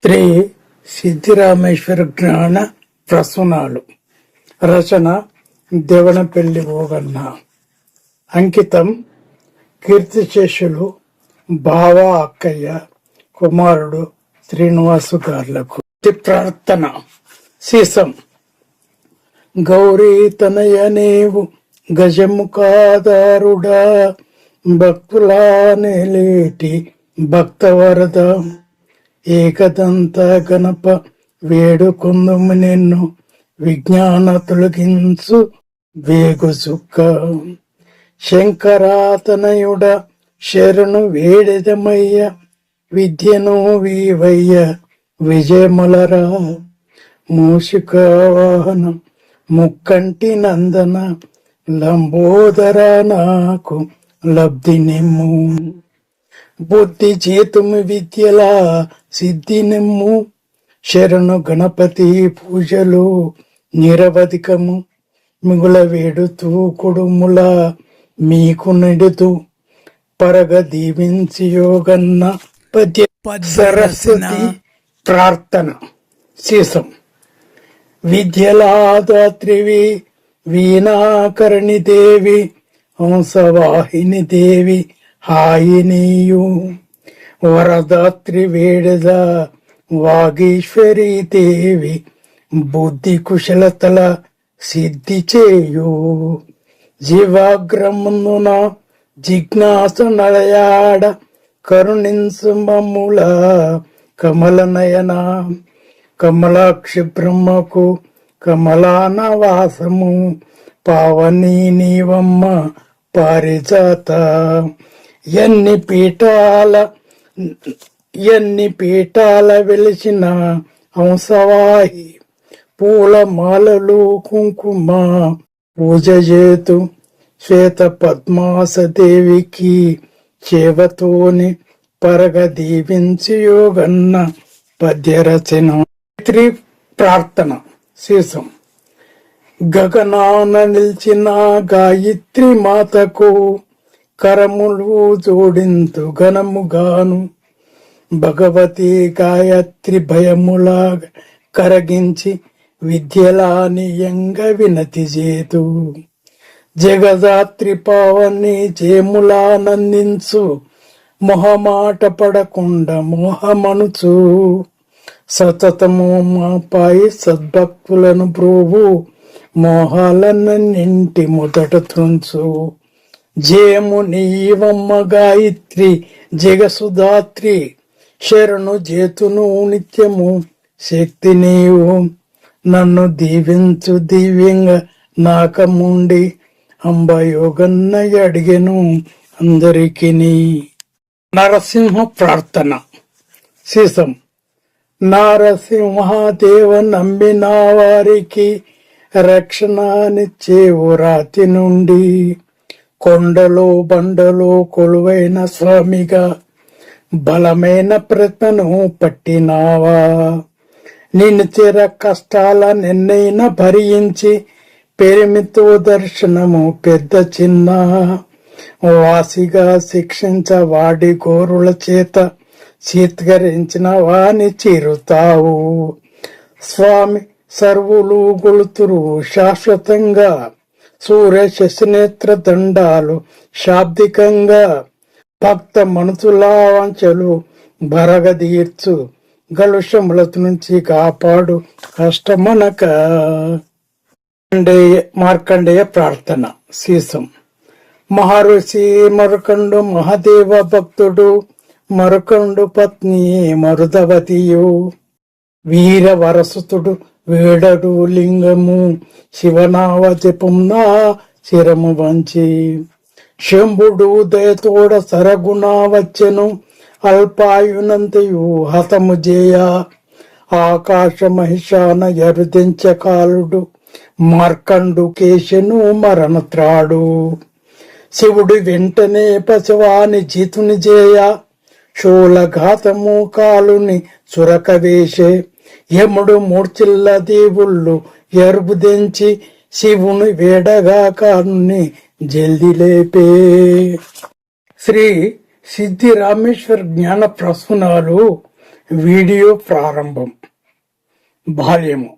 శ్రీ సిద్ధిరామేశ్వర జ్ఞాన ప్రసూనాలు. రచన దేవనపల్లి ఓగన్న. అంకితం కీర్తిశేషులు బావ అక్కయ్య కుమారుడు శ్రీనివాసు గార్లకు. ప్రార్థన. సీసం. గౌరీ తనయ నీవు గజముఖాదారుడా, భక్తులా నేలేటి భక్తవరద, ఏకదంత గణప వేడుకొందుము నిన్ను, విజ్ఞాన తొలగించు వేగు సుక్క. శంకరాతనయుడ శరణు వేడెదమయ్య, విద్యను వీవయ్య విజయములరా. మూషిక వాహన ముక్కంటి నందన, లంబోదర నాకు లబ్ధి నిమ్ము. బుద్ధి చేతుము విద్యలా సిద్ధి నిమ్ము, శరణు గణపతి పూజలు నిరవధికము. మిగుల వేడుతూ కుడుముల మీకు నెడుతూ, పరగ దీవించి యోగన్న పద్య సరస్వతి. ప్రార్థన. సీసం. విద్యలాదాత్రివి వీణాకరణి దేవి, హంసవాహిని దేవి హాయినీయు. వరదాత్రి వేడద వాగీశ్వరీ దేవి, బుద్ధి కుశలతల సిద్ధి చేయు. జీవాగ్రమున జిజ్ఞాస నడయాడ, కరుణింసు మమ్ముల కమల నయన. కమలాక్షి బ్రహ్మకు కమలానవాసము, పావనీ నీవమ్మ పారిజాత. ఎన్ని పీఠాల వెలిసిన హంసవాహి, పూల మాలలు కుంకుమ పూజ చేతు. శ్వేత పద్మాస దేవికి చేవతోని, పరగ దీవించి యోగన్న పద్యరచన. ప్రార్థన. శీసం. గగనాన నిల్చిన గాయత్రి మాతకు, కరములు జోడింతు ఘనముగాను. భగవతి గాయత్రి భయములా కరగించి, విద్యలానియంగ వినతి చేతు. జగదాత్రి పావని చేములానందించు, మొహమాట పడకుండా మోహమనుచు. సతతము మాపై సద్భక్తులను బ్రోవు, మోహాలన్నింటి మొదట తుంచు. జయము నీవమ్మ గాయత్రి జగసుధాత్రి, శరణు చేతును నిత్యము శక్తి నీవు. నన్ను దీవించు దివ్యంగా నాకముండి, అంబ యోగన్న అడిగెను అందరికి. నరసింహ ప్రార్థన. సీసం. నారసింహదేవ నమ్మిన వారికి, రక్షణనిచ్చేవు రాతి నుండి. కొండలో బండలో కొలువైన స్వామిగా, బలమైన ప్రజ్ఞను పట్టినావా. నిన్ను తీర కష్టాల నిన్నైనా భరించి, పెరిమితో దర్శనము పెద్ద చిన్న. వాసిగా శిక్షించ వాడి గోరుల చేత, చీత్కరించిన వాని చీరుతావు. స్వామి సర్వులు గొలుతురు శాశ్వతంగా, సూర్య శశినేత్ర దండాలు శాబ్దికంగా. భక్త మనసులా వంచలు బరగదీర్చు, గలుషములత నుంచి కాపాడు కష్టమనక. మార్కండేయ ప్రార్థన. సీసం. మహర్షి మరుకండు మహాదేవ భక్తుడు, మరుకండు పత్ని మరుదవతియు. వీర వరసుతుడు వేడడు లింగము, శివనావ జపంనా శిరము వంచి. శంభుడు దయతోడ సరగుణ వచ్చెను, అల్పాయునంతయు హతము జేయ. ఆకాశ మహిషాన ఎరుదించ కాలుడు, మార్కండు కేశను మరణత్రాడు. శివుడు వెంటనే పశవాని జీతుని జేయ, శూలఘాతము కాలుని చురకవేశే. యముడు మూర్చిల్ల దేవుళ్ళు ఎరుబుదెంచి, శివుని వేడగా కానుని జల్ది లేపే. శ్రీ సిద్ధిరామేశ్వర జ్ఞాన ప్రసూనాలు వీడియో ప్రారంభం. బాల్యము.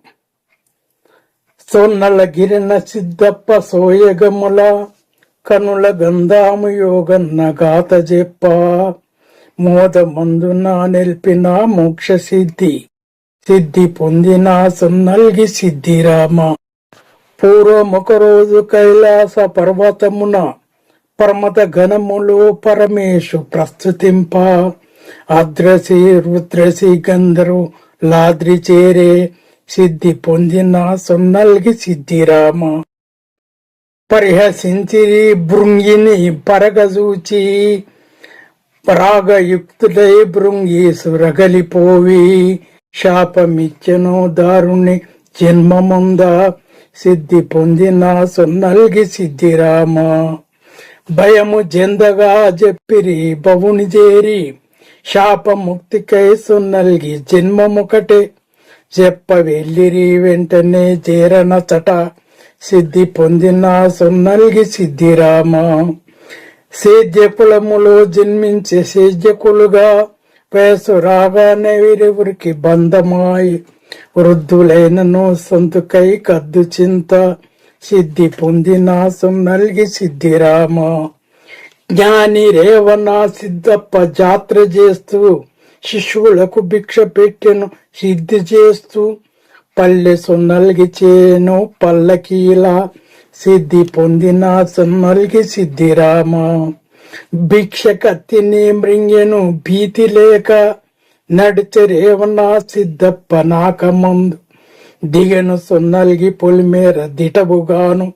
సోన్నల గిరిన సిద్ధప్ప సోయగముల కనుల గంధాము యోగన్న గాత చెప్ప మోదమందున నిలిపిన మోక్ష సిద్ధి పొందిన సొన్నల్గి సిద్ధిరామ. పూర్వమొక రోజు కైలాస పర్వతమున పరమత ఘనములో పరమేశు ప్రస్తుతింప అద్రసి రుద్రసి గంధరు లాద్రి చేరే సిద్ధి పొందిన సొన్నల్గి సిద్ధిరామ. పరిహసించిరి భృంగిని పరగజూచి రాగయుక్తులై భృంగి సురగలిపోవి శాపమిచ్చెను దారుణి జన్మముంద సిద్ధి పొందిన సొన్నల్గి సిద్ధిరామ. భయము జెందగా చెప్పిరి బవుని చేరి శాపముక్తికై సొన్నల్గి జన్మముకటే చెప్ప వెళ్ళిరి వెంటనే చేరనచట సిద్ధి పొందిన సొన్నల్గి సిద్ధిరామ. సేద్య కులములో జన్మించే సేద్యకులుగా వయసు రాగానే వీరెవరికి బంధమాయి వృద్ధులైనను సొంతుకై కద్దు చింత సిద్ధి పొందిన సొన్నల్గి సిద్ధిరామ. జ్ఞాని రేవణ సిద్ధప్ప జాత్ర చేస్తూ శిశువులకు భిక్ష పెట్టెను సిద్ధి చేస్తూ పల్లె సొన్నల్గి చేను పల్లకీల సిద్ధి పొందిన సొన్నల్గి సిద్ధిరామ. భిక్ష కత్తిని మృంగెను భీతి లేక నడిచె రేవణ సిద్ధప్ప నాకమందు దిగను సొన్నల్గి పొలిమేర దిటబుగాను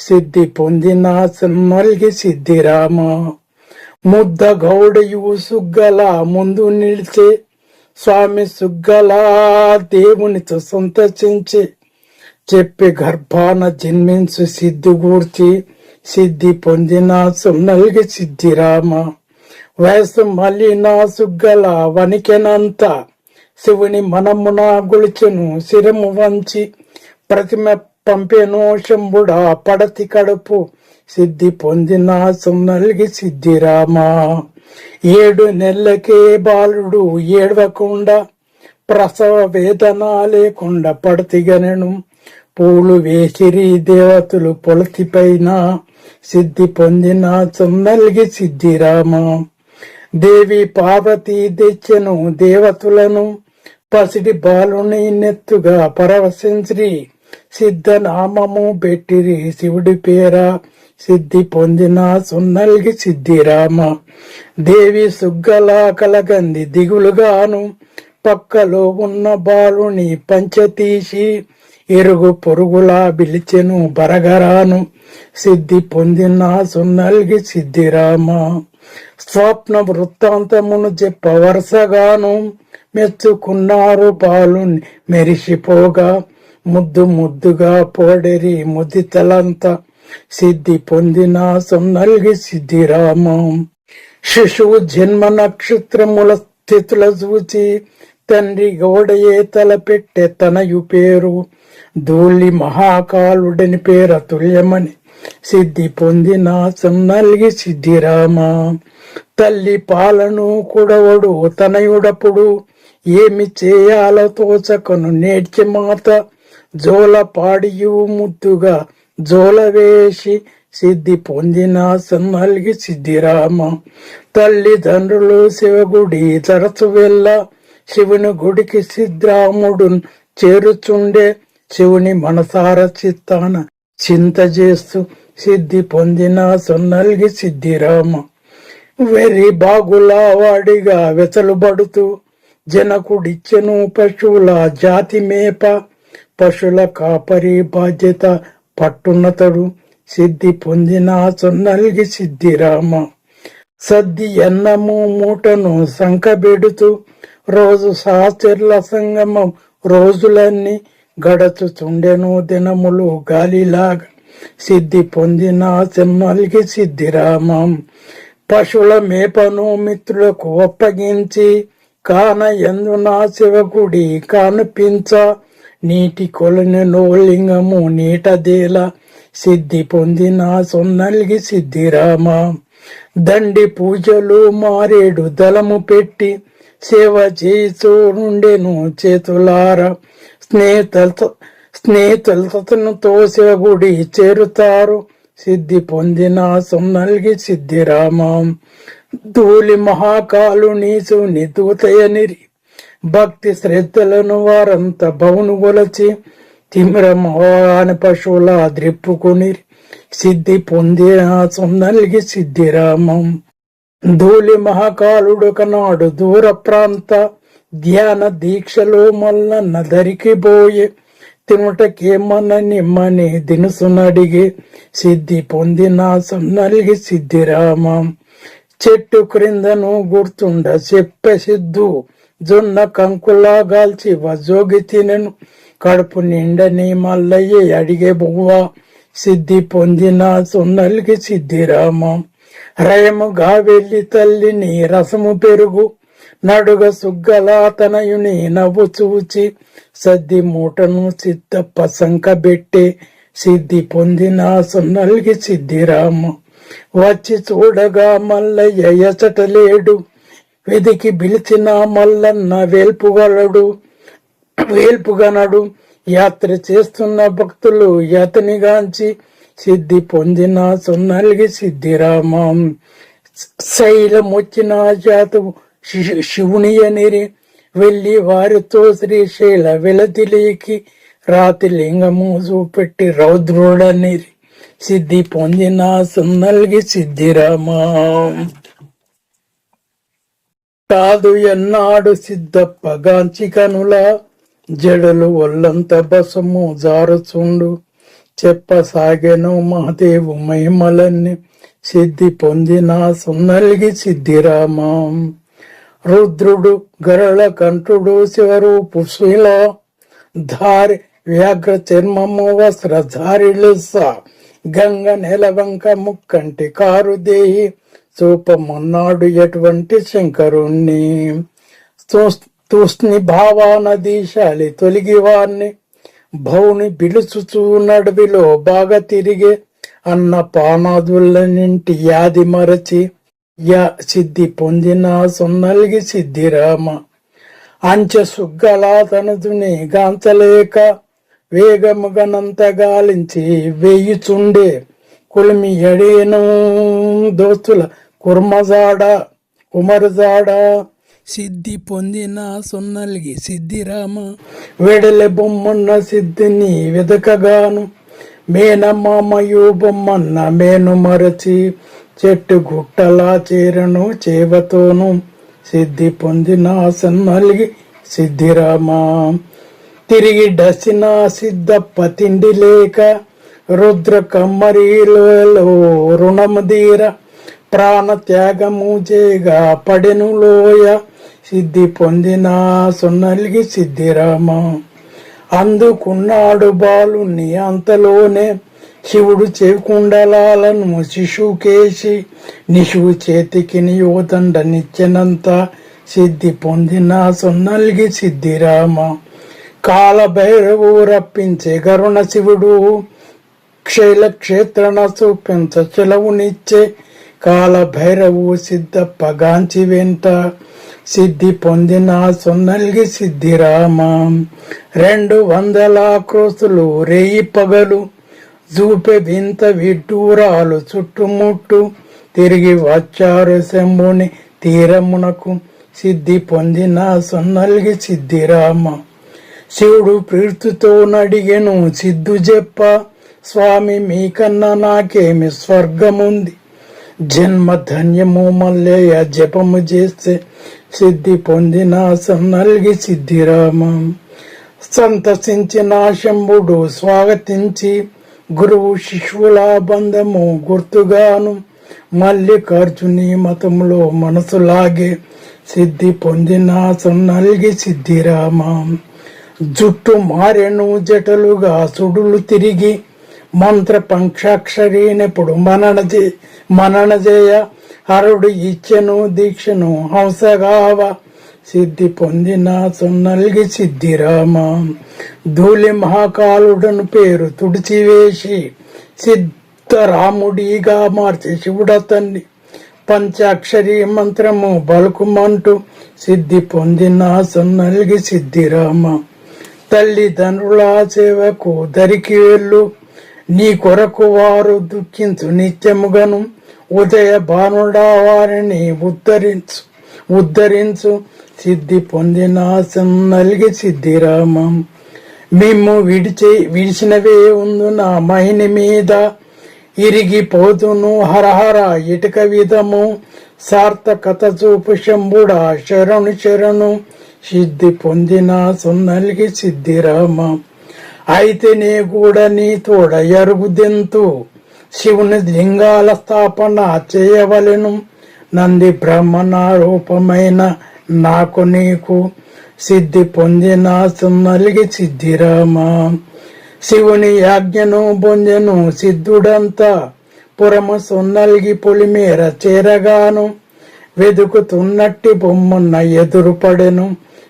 సిద్ధి పొందిన సొన్నల్గి సిద్ధిరామ. ముద్ద గౌడయు సుగ్గల ముందు నిలిచే స్వామి సుగ్గల దేవునితో సంతచించి చెప్పి గర్భాన జన్మించు సిద్ధి గూర్చి సిద్ధి పొందిన సొన్నల్గి సిద్ధిరామ. వయసు మలిన సుగ్గల వణికెనంత శివుని మనమున గొలిచెను శిరము వంచి ప్రతిమ పంపెను శంభుడా పడతి కడుపు సిద్ధి పొందిన సొన్నల్గి సిద్ధిరామ. 7 నెలలకే బాలుడు ఏడవకుండా ప్రసవ వేదన లేకుండా పడతిగనెను పూలు వేసిరి దేవతలు పొలతిపైన సిద్ధి పొందిన సొన్నల్గి సిద్ధిరామ. దేవి పార్వతి తెచ్చెను దేవతలను పసిడి బాలుని నెత్తుగా పరవశించి సిద్ధనామము పెట్టిరి శివుడి పేర సిద్ధి పొందిన సొన్నల్గి సిద్ధిరామ. దేవి సుగ్గల కలగంది దిగులుగాను పక్కలో ఉన్న బాలుని పంచతీసి ఎరుగు పొరుగులా పిలిచెను బరగరాను సిద్ధి పొందిన సొన్నల్గి సిద్ధిరామ. స్వప్న వృత్తాంతమును చెప్ప వరుసగాను మెచ్చుకున్నారు బాలుని మెరిసిపోగా ముద్దు ముద్దుగా పోడెరి ముదితలంతా సిద్ధి పొందిన సొన్నల్గి సిద్ధిరామ. శిశువు జన్మ నక్షత్రముల స్థితుల చూచి తండ్రి గౌడయే తలపెట్టె తనయు పేరు ధూళి మహాకాలుడని పేర తుల్యమని సిద్ధి పొందిన సొన్నల్గి సిద్ధిరామ. తల్లి పాలను కుడవడు తనయుడప్పుడు ఏమి చేయాలో తోచకను నేర్చి మాత జోల పాడియు ముద్దుగా జోల వేసి సిద్ధి పొందిన సొన్నల్గి సిద్ధిరామ. తల్లిదండ్రులు శివగుడి తరచు వెళ్ళ శివుని గుడికి సిద్ధిరాముడు చేరుచుండే శివుని మనసార చిత్తాన చింత చేస్తూ సిద్ధి పొందిన సొన్నల్గి సిద్ధిరామ. వెర్రి బాగులా వాడిగా వెతలుబడుతూ జనకుడిచ్చెను పశువుల జాతి మేప పశువుల కాపరి బాధ్యత పట్టున్నతడు సిద్ధి పొందిన సొన్నల్గి సిద్ధిరామ. సద్ది అన్నము మూటను సంకబెడుతూ రోజు సహచర్ల సంగమం రోజులన్నీ గడచుచుండెను దినములు గాలిలాగా సిద్ధి పొందిన సొన్నల్గి సిద్ధిరామ. పశువుల మేపను మిత్రులకు ఒప్పగించి కాన ఎందున శివగుడి కానుపించ నీటి కొలనెలో లింగము నీటదేల సిద్ధి పొందిన సొన్నల్గి సిద్ధిరామ. దండి పూజలు మారేడు దళము పెట్టి సేవ చేస్తూ నుండెను చేతులారా. స్నేహితులతో శివగుడి చేరుతారు. సిద్ధి పొందిన సొన్నల్గి సిద్ధిరామం. ధూళి మహాకాలుని శివుని దూతయనిరి. భక్తి శ్రద్ధలను వారంతా బౌను గొలచి తిమిరమవాని పశువుల ద్రిప్పుకునిరి. సిద్ధి పొందిన సొన్నల్గి సిద్ధిరామం. ధూళి మహాకాలుడు ఒకనాడు దూర ప్రాంత ధ్యాన దీక్షలో మల్లన్న దరికి పోయే. తినుటకేమన్న నిమ్మని దినుసునడిగి. సిద్ధి పొందిన సొన్నల్గి సిద్ధిరామం. చెట్టు క్రిందను గుర్తుండ చెప్పే సిద్ధు జొన్న కంకులా గాల్చి వజోగి తినెను. కడుపు నిండని మల్లయ్య అడిగే బువ్వా. సిద్ధి పొందిన సొన్నల్గి సిద్ధిరామం. రయముగా వెళ్లి తల్లిని రసము పెరుగు. నడుగ సుగ్గల తనయుని నవ్వు చూచి. సద్ది మూటను సిద్ధప్ప సంకబెట్టే. సిద్ధి పొందిన సొన్నల్గి సిద్ధిరామం. వచ్చి చూడగా మల్లయ్య ఎచటలేడు. వెదికి పిలిచిన మల్లన్న వేల్పుగనడు. యాత్ర చేస్తున్న భక్తులు అతనిగాంచి. సిద్ధి పొందిన సొన్నల్గి సిద్ధిరామం. శైలం వచ్చిన జాతవు శివుని అనిరి. వెళ్లి వారితో శ్రీశైల వెలతిలేకి. రాతి లింగము చూపెట్టి రౌద్రుడనిరి. సిద్ధి పొందిన సొన్నల్గి సిద్ధిరామం. కాదు ఎన్నాడు సిద్ధప్ప గాంచి కనుల. జడలు ఒళ్ళంత బసము జారుచుండు. చెప్పసాగెను మహాదేవు మహిమలన్నీ. సిద్ధి పొందిన సొన్నల్గి సిద్ధిరామం. రుద్రుడు గరళ కంఠుడు శివరూపు శిల ధారి. వ్యాఘ్ర చర్మము వస్త్రధారిలుస. గంగ నెలవంక ముక్కంటి కారు దేహి. చూపమున్నాడు ఎటువంటి శంకరుణ్ణి. తూష్ణి భావానదీశాలి తొలిగి వారిని. భౌని బిలుచుచూ నడువిలో బాగా తిరిగే. అన్న పానాదులన్నింటి యాది మరచి. సిద్ధి పొందిన సొన్నల్గి సిద్ధిరామ. అంచె సుగ్గల తనుదుని గాంచలేక. వేగముగనంత గాలించి వేయుచుండే. కులిమి ఎడేను దోస్తుల కుమరుజాడ. సిద్ధి పొందిన సొన్నల్గి సిద్ధిరామ. వెడలె బొమ్మన్న సిద్ధిని వెదకగాను. మేనమామయు బొమ్మన్న మేను మరచి. చెట్టు గుట్టలా చేరను చేవతోను. సిద్ధి పొందిన సొన్నల్గి సిద్ధిరామ. తిరిగి డసిన సిద్ధప్ప తిండి లేక. రుద్ర కమ్మరిలో రుణము దీర. ప్రాణ త్యాగము చేగా పడెను లోయ. సిద్ధి పొందిన సొన్నల్గి సిద్ధిరామ. అందుకున్నాడు బాలుని అంతలోనే. శివుడు చెవికుండలాలను శిశుకేసి. నిశువు చేతికి నియోదండ నిచ్చెనంత. సిద్ధి పొందిన సొన్నల్గి సిద్ధిరామ. కాలభైరవు రప్పించే గరుణ శివుడు. శైల క్షేత్రన చూపించ చెలవునిచ్చే. కాలభైరవు సిద్ధప్ప గాంచి వెంట. సిద్ధి పొందిన సొన్నల్గి సిద్ధిరామ. 200 క్రోసులు రేయి పగలు. చూపే వింత విడ్డూరాలు చుట్టుముట్టు. తిరిగి వచ్చారు శంభుని తీరమునకు. సిద్ధి పొందిన సొన్నల్గి సిద్ధిరామ. శివుడు ప్రీతితో నడిగెను సిద్ధు చెప్ప. స్వామి మీకన్నా నాకేమి స్వర్గముంది. జన్మ ధన్యము మల్లయ్య జపము చేస్తే. సిద్ధి పొందిన సొన్నల్గి సిద్ధిరామ. సంతసించిన శంభుడు స్వాగతించి. గురువు శిశువుల బంధము గుర్తుగాను. మల్లికార్జుని మతంలో మనసులాగే. సిద్ధి పొందిన సొన్నల్గి సిద్ధిరామ. జుట్టు మారెను జటలుగా సుడులు తిరిగి. మంత్ర పంక్షాక్షరీనెప్పుడు మనన చేయ. హరుడు ఇచ్చెను దీక్షను హంసగావ. సిద్ధి పొందిన సొన్నల్గి సిద్ధిరామ. ధూళి మహాకాలుడను పేరు తుడిచివేసి. సిద్ధరాముడిగా మార్చే శివుడతన్ని. పంచాక్షరి మంత్రము బలుకుమంటూ. సిద్ధి పొందిన సొన్నల్గి సిద్ధిరామ. తల్లిదండ్రుల సేవకు దరికి వెళ్ళు, నీ కొరకు వారు దుఃఖించు నిత్యముగను. ఉదయ భానుడా వారిని ఉద్ధరించు సిద్ధి పొందిన సొన్నల్గి సిద్ధిరామ. మేము విడిచినవే ఉందు నా మహిని మీద, ఇరిగిపోతును హరహర ఇటుక విధము. సార్థకత చూపు శంభుడా శరణు శరణు సిద్ధి పొందిన సొన్నల్గి సిద్ధిరామ. అయితే నే కూడా నీ తోడ ఎరుగుదెంతు, శివుని లింగాల స్థాపన చేయవలెను. నంది బ్రహ్మణ రూపమైన నాకు నీకు సిద్ధి పొందిన సొన్నల్గి సిద్ధిరామ. శివుని యాజ్ఞను పొందెను సిద్ధుడంతా, పురము సొన్నల్గి పొలిమేర చేరగాను. వెదుకుతున్నట్టి బొమ్మన్న ఎదురుపడెను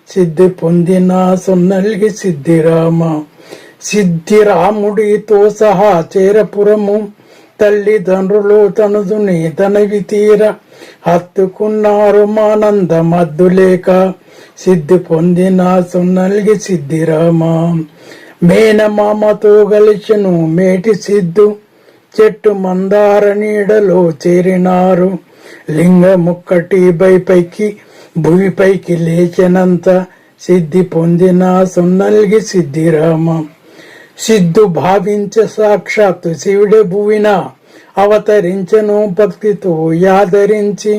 సిద్ధి పొందిన సొన్నల్గి సిద్ధిరామ. సిద్ధిరాముడితో సహా చేరపురము, తల్లిదండ్రులు తనుదుని తనవి తీర. హత్తుకున్నారు మానంద మద్దులేక సిద్ధి పొందిన సొన్నల్గి సిద్ధిరామ. మేనమామతో గలిచెను మేటి సిద్ధు, చెట్టు మందార నీడలో చేరినారు. లింగముక్కటి పైకి భూమిపైకి లేచినంత సిద్ధి పొందిన సొన్నల్గి సిద్ధిరామ. సిద్ధు భావించ సాక్షాత్తు శివుడే భువిన అవతరించను భక్తితో యాదరించి.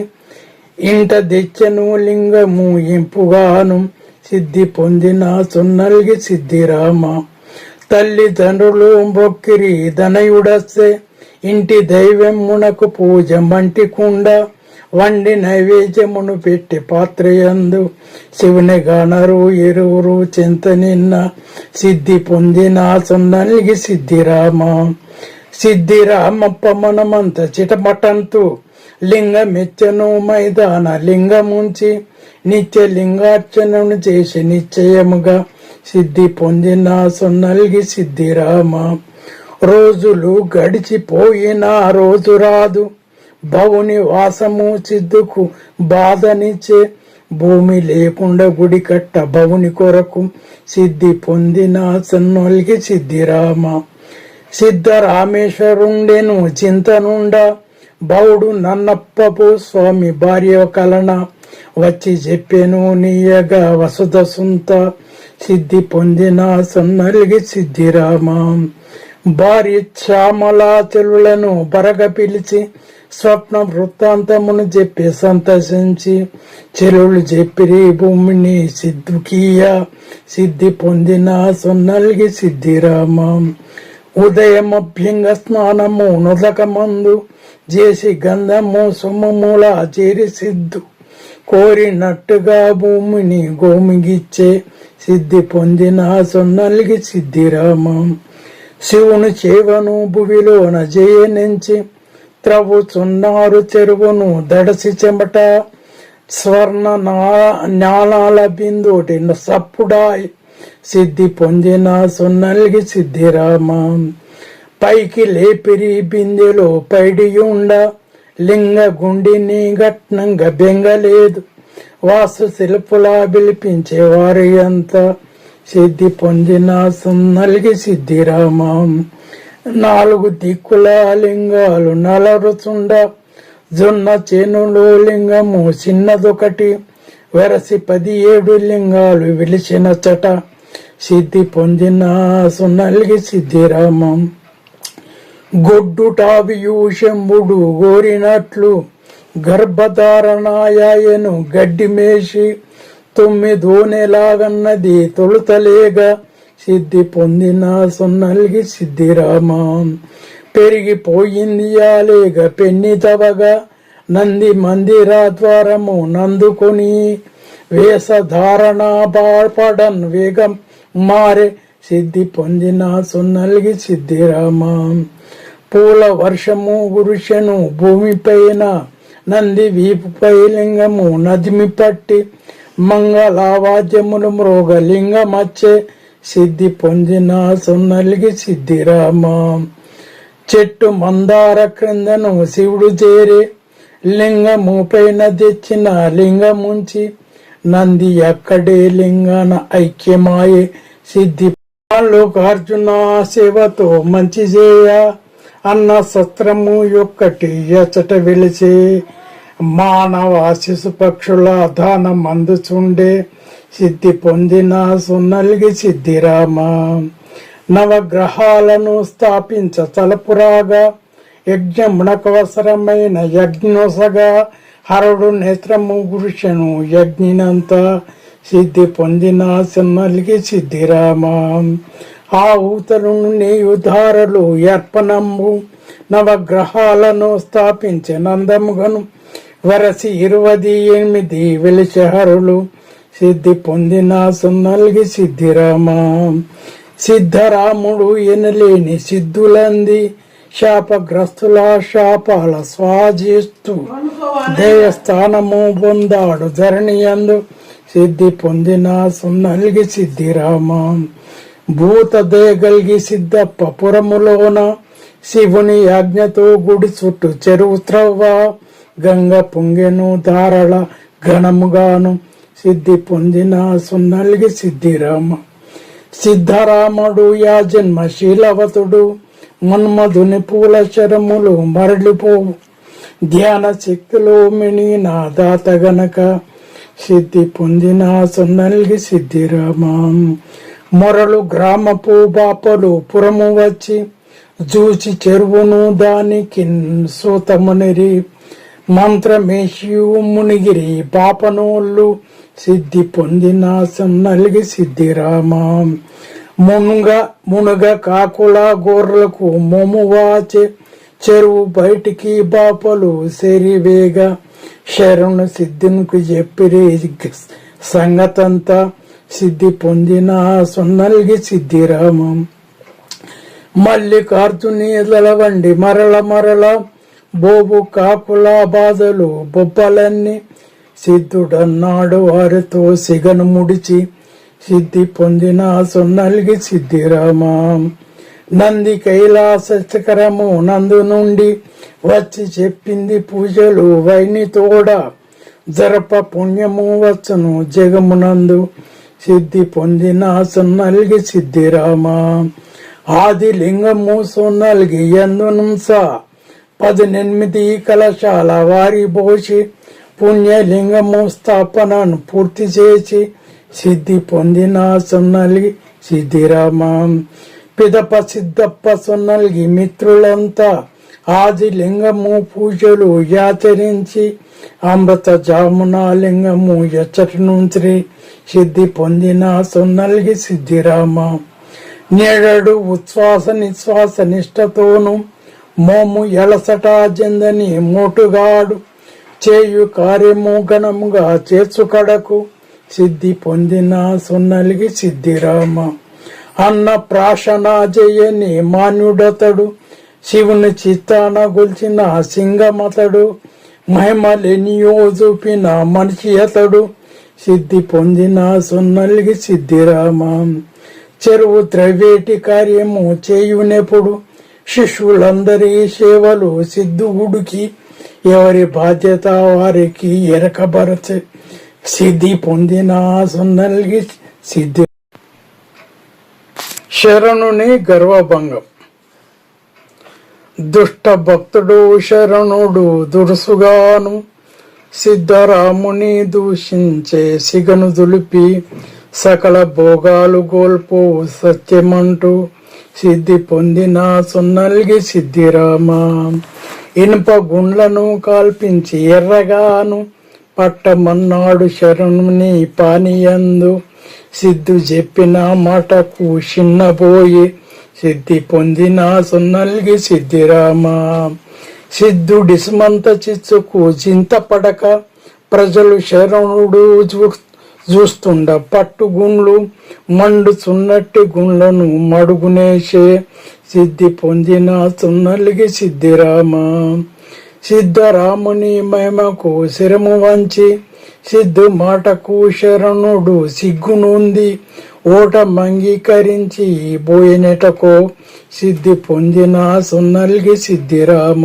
ఇంట తెచ్చను లింగము ఇంపుగాను సిద్ధి పొందిన సొన్నల్గి సిద్ధిరామ. తల్లిదండ్రులు మొక్కిరి ధనయుడస్తే, ఇంటి దైవమునకు పూజ మంటికుండ. వండి నైవేద్యమును పెట్టి పాత్రయందు, శివుని గణరు ఇరువురు చింత నిన్న సిద్ధి పొందిన సొన్నల్గి సిద్ధిరామ. సిద్ధిరామప్ప మనమంత చిటమటంతు, లింగమెచ్చను మైదాన లింగముంచి. నిత్య లింగార్చనను చేసి నిశ్చయముగా సిద్ధి పొందిన సొన్నల్గి సిద్ధిరామ. రోజులు గడిచిపోయిన రోజు రాదు, భవుని వాసము సిద్ధుకు బాధనిచ్చే. భూమి లేకుండా గుడి కట్ట భవుని కొరకు సిద్ధి పొందిన సొన్నల్గి సిద్ధిరామ. సిద్ధరామేశ్వరుండెను చింతనుండ, బౌడు నన్నప్పపు స్వామి భార్య కలన. వచ్చి చెప్పెను నీయగా వసుధ సుంత సిద్ధి పొందిన సొన్నల్గి సిద్ధిరామ. భార్య శ్యామలా చెలులను బరగ పిలిచి, స్వప్న వృత్తాంతమును చెప్పి సంతసించి. చెలులు చెప్పిరి భూమిని సిద్ధుకీయ సిద్ధి పొందిన సొన్నల్గి సిద్ధిరామ. ఉదయమభ్యంగ స్నానము నుదకమందు చేసి, గంధము సొమ్మముల చేరి సిద్ధు కోరినట్టుగా భూమిని గోమిగిచ్చే సిద్ధి పొందిన సొన్నల్గి సిద్ధిరామ. శివుని చేవను భువిలోన జయనించి, త్రవ్వుచున్నారు చెరువును దడసి చెమట. స్వర్ణ జ్ఞానాల బిందోటి సప్పుడాయ్ సిద్ధి పొందిన సొన్నల్గి సిద్ధిరామ. పైకి లేపిరి బిందెలో పైడియుండ, లింగ గుండిని ఘట్నంగా బెంగలేదు. వాస్తు శిల్పులా పిలిపించే వారి అంతా సిద్ధి పొందిన సొన్నల్గి సిద్ధిరామ. 4 దిక్కుల లింగాలు నలరుచుండ, జొన్న చేనులో లింగము చిన్నదొకటి. వెరసి 17 లింగాలు విలిచిన చట సిద్ధి పొందిన సొన్నల్గి సిద్ధిరామ. గొడ్డుటావియు శంభుడు గోరినట్లు, గర్భధారణాయను గడ్డి మేసి. 9 నెలాగన్నది తొలుతలేగా సిద్ధి పొందిన సొన్నల్గి సిద్ధిరామ. పెరిగిపోయింది యాలేగ పెన్నితవగా, నంది మందిర ద్వారము నందుకొని. వేషధారణ బాపడన్ వేగం మారే సిద్ధి పొందిన సొన్నల్గి సిద్ధిరామ. పూల వర్షము గురుషను భూమిపైన, నంది వీపుపై లింగము నదిమి పట్టి. మంగళవాద్యములు మృగ లింగమచ్చే సిద్ధి పొందిన సొన్నల్గి సిద్ధిరామ. చెట్టు మందార క్రిందను శివుడు చేరి, లింగము పైన తెచ్చిన లింగముంచి. నంది ఎక్కడే లింగాన ఐక్యమాయే సిద్ధి అర్జున సేవతో మంచి చేయ అన్న సత్రము యొక్కటి ఎచ్చట వెలిసే మానవ శిశు పక్షుల దానం అందుచుండే సిద్ధి పొందిన సున్నలిగి సిద్ధిరామ నవగ్రహాలను స్థాపించ తలపురాగా యజ్ఞమునకవసరమైన యజ్ఞోసగా హరుడు నేత్రము గురుషను యజ్ఞినంత సిద్ధి పొందిన సున్నలిగి సిద్ధిరామ ఆ ఊతలను నేయుధారలు అర్పణము నవగ్రహాలను స్థాపించే నందముగను వరసి 28 వెలిచహరులు సిద్ధి పొందిన సున్నలిగి సిద్ధిరామ సిద్ధరాముడు ఎనలేని సిద్ధులంది శాపగ్రస్తుల శాపాల స్వాజిస్తూ దేవస్థానము పొందాడు ధరణియందు సిద్ధి పొందిన సున్నలిగి సిద్ధిరామ భూత దయగలిగి సిద్ధప్ప పురములోన శివుని ఆజ్ఞతో గుడి చుట్టూ చెరువు త్రవ్వ గంగ పొంగెను ధారల ఘనముగాను సిద్ధి పొందిన సున్నలిగి సిద్ధిరామ సిద్ధరాముడు యా జన్మశీలవతుడు మన్మధుని పూల శరములు మరలిపోవు ధ్యాన శక్తిలో మిని నా దాత గనక సిద్ధి పొందిన సున్నలిగి సిద్ధిరామ మొరలు గ్రామపు బాపలు పురము వచ్చి జూచి చెరువును దానికి సూతమునిరి మంత్రమేషియు మునిగిరి బాపనోళ్ళు సిద్ధి పొందిన సున్నలిగి సిద్ధిరామ మునుగ కాకుల గోర్లకు మోము వాచే చెరువు బయటికి బాపలు సెరివేగా శరణు సిద్ధికి చెప్పిరి సంగతంతా సిద్ధి పొందిన సున్నలిగి సిద్ధిరామ మల్లికార్జుని ఎదలవండి మరల బోబు కాకుల బాధలు బొబ్బలన్నీ సిద్ధుడన్నాడు వారితో సిగను ముడిచి సిద్ధి పొందిన సున్నలిగి సిద్ధిరామ నంది కైలాస శిఖరము నందు నుండి వచ్చి చెప్పింది పూజలు వైని తోడ జరప పుణ్యము వచ్చును జగమునందు సిద్ధి పొందిన సున్నలిగి సిద్ధిరామ ఆది లింగము సున్నలిగి ఎందునుంస 18 కలశాల వారి పోసి పుణ్యలింగము స్థాపనను పూర్తి చేసి సిద్ధి పొందిన సున్నలిగి సిద్ధిరామ పిదప సిద్ధప్ప సున్నలిగి మిత్రులంతా ఆది లింగము పూజలు యాచరించి అమృత జామున లింగము ఎచ్చటి నుంచి సిద్ధి పొందిన సున్నలిగి సిద్ధిరామ నేడు ఉచ్ఛ్వాస నిశ్వాస నిష్టతోను మోము ఎలసట జందని మోటుగాడు చేయు కార్యము గణముగా చేర్చుకడకు సిద్ధి పొందిన సున్నలిగి సిద్ధిరామ అన్న ప్రాశన జయని మాన్యుడతడు శివుని చిత్తాన గొల్చిన సింగమతడు మహిమలెనియో చూపిన మనిషి అతడు సిద్ధి పొందిన సున్నలిగి సిద్ధిరామ చెరువు ద్రవ్యేటి కార్యము చేయునెప్పుడు శిష్యులందరి సేవలు సిద్ధుగుడికి ఎవరి బాధ్యత వారికి ఎరకబరచే సిద్ధి పొందిన సున్నలిగి సిద్ధి శరణుని గర్వభంగం దుష్ట భక్తుడు శరణుడు దురుసుగాను సిద్ధరాముని దూషించే సిగను దులిపి సకల భోగాలు గోల్పు సత్యమంటూ సిద్ధి పొందిన సున్నలిగి సిద్ధిరామ ఇనుప గుండ్లను కాల్పించి ఎర్రగాను పట్టమన్నాడు శరణుని పానీయందు సిద్ధు చెప్పిన మాటకు చిన్నబోయి సిద్ధి పొందిన సున్నలిగి సిద్ధిరామ సిద్ధుడిస్మంత చిచ్చుకు చింతపడక ప్రజలు శరణుడు చూస్తుండ పట్టుగుండ్లు మండుచున్నట్టి గుండ్లను మడుగునేసే సిద్ధి పొందిన సున్నలిగి సిద్ధిరామ సిద్ధరాముని మహిమకు శిరము వంచి సిద్ధు మాటకు శరణుడు సిగ్గునుంది ఓట మంగీకరించి బోయనెటకో సిద్ధి పొందిన సున్నలిగి సిద్ధిరామ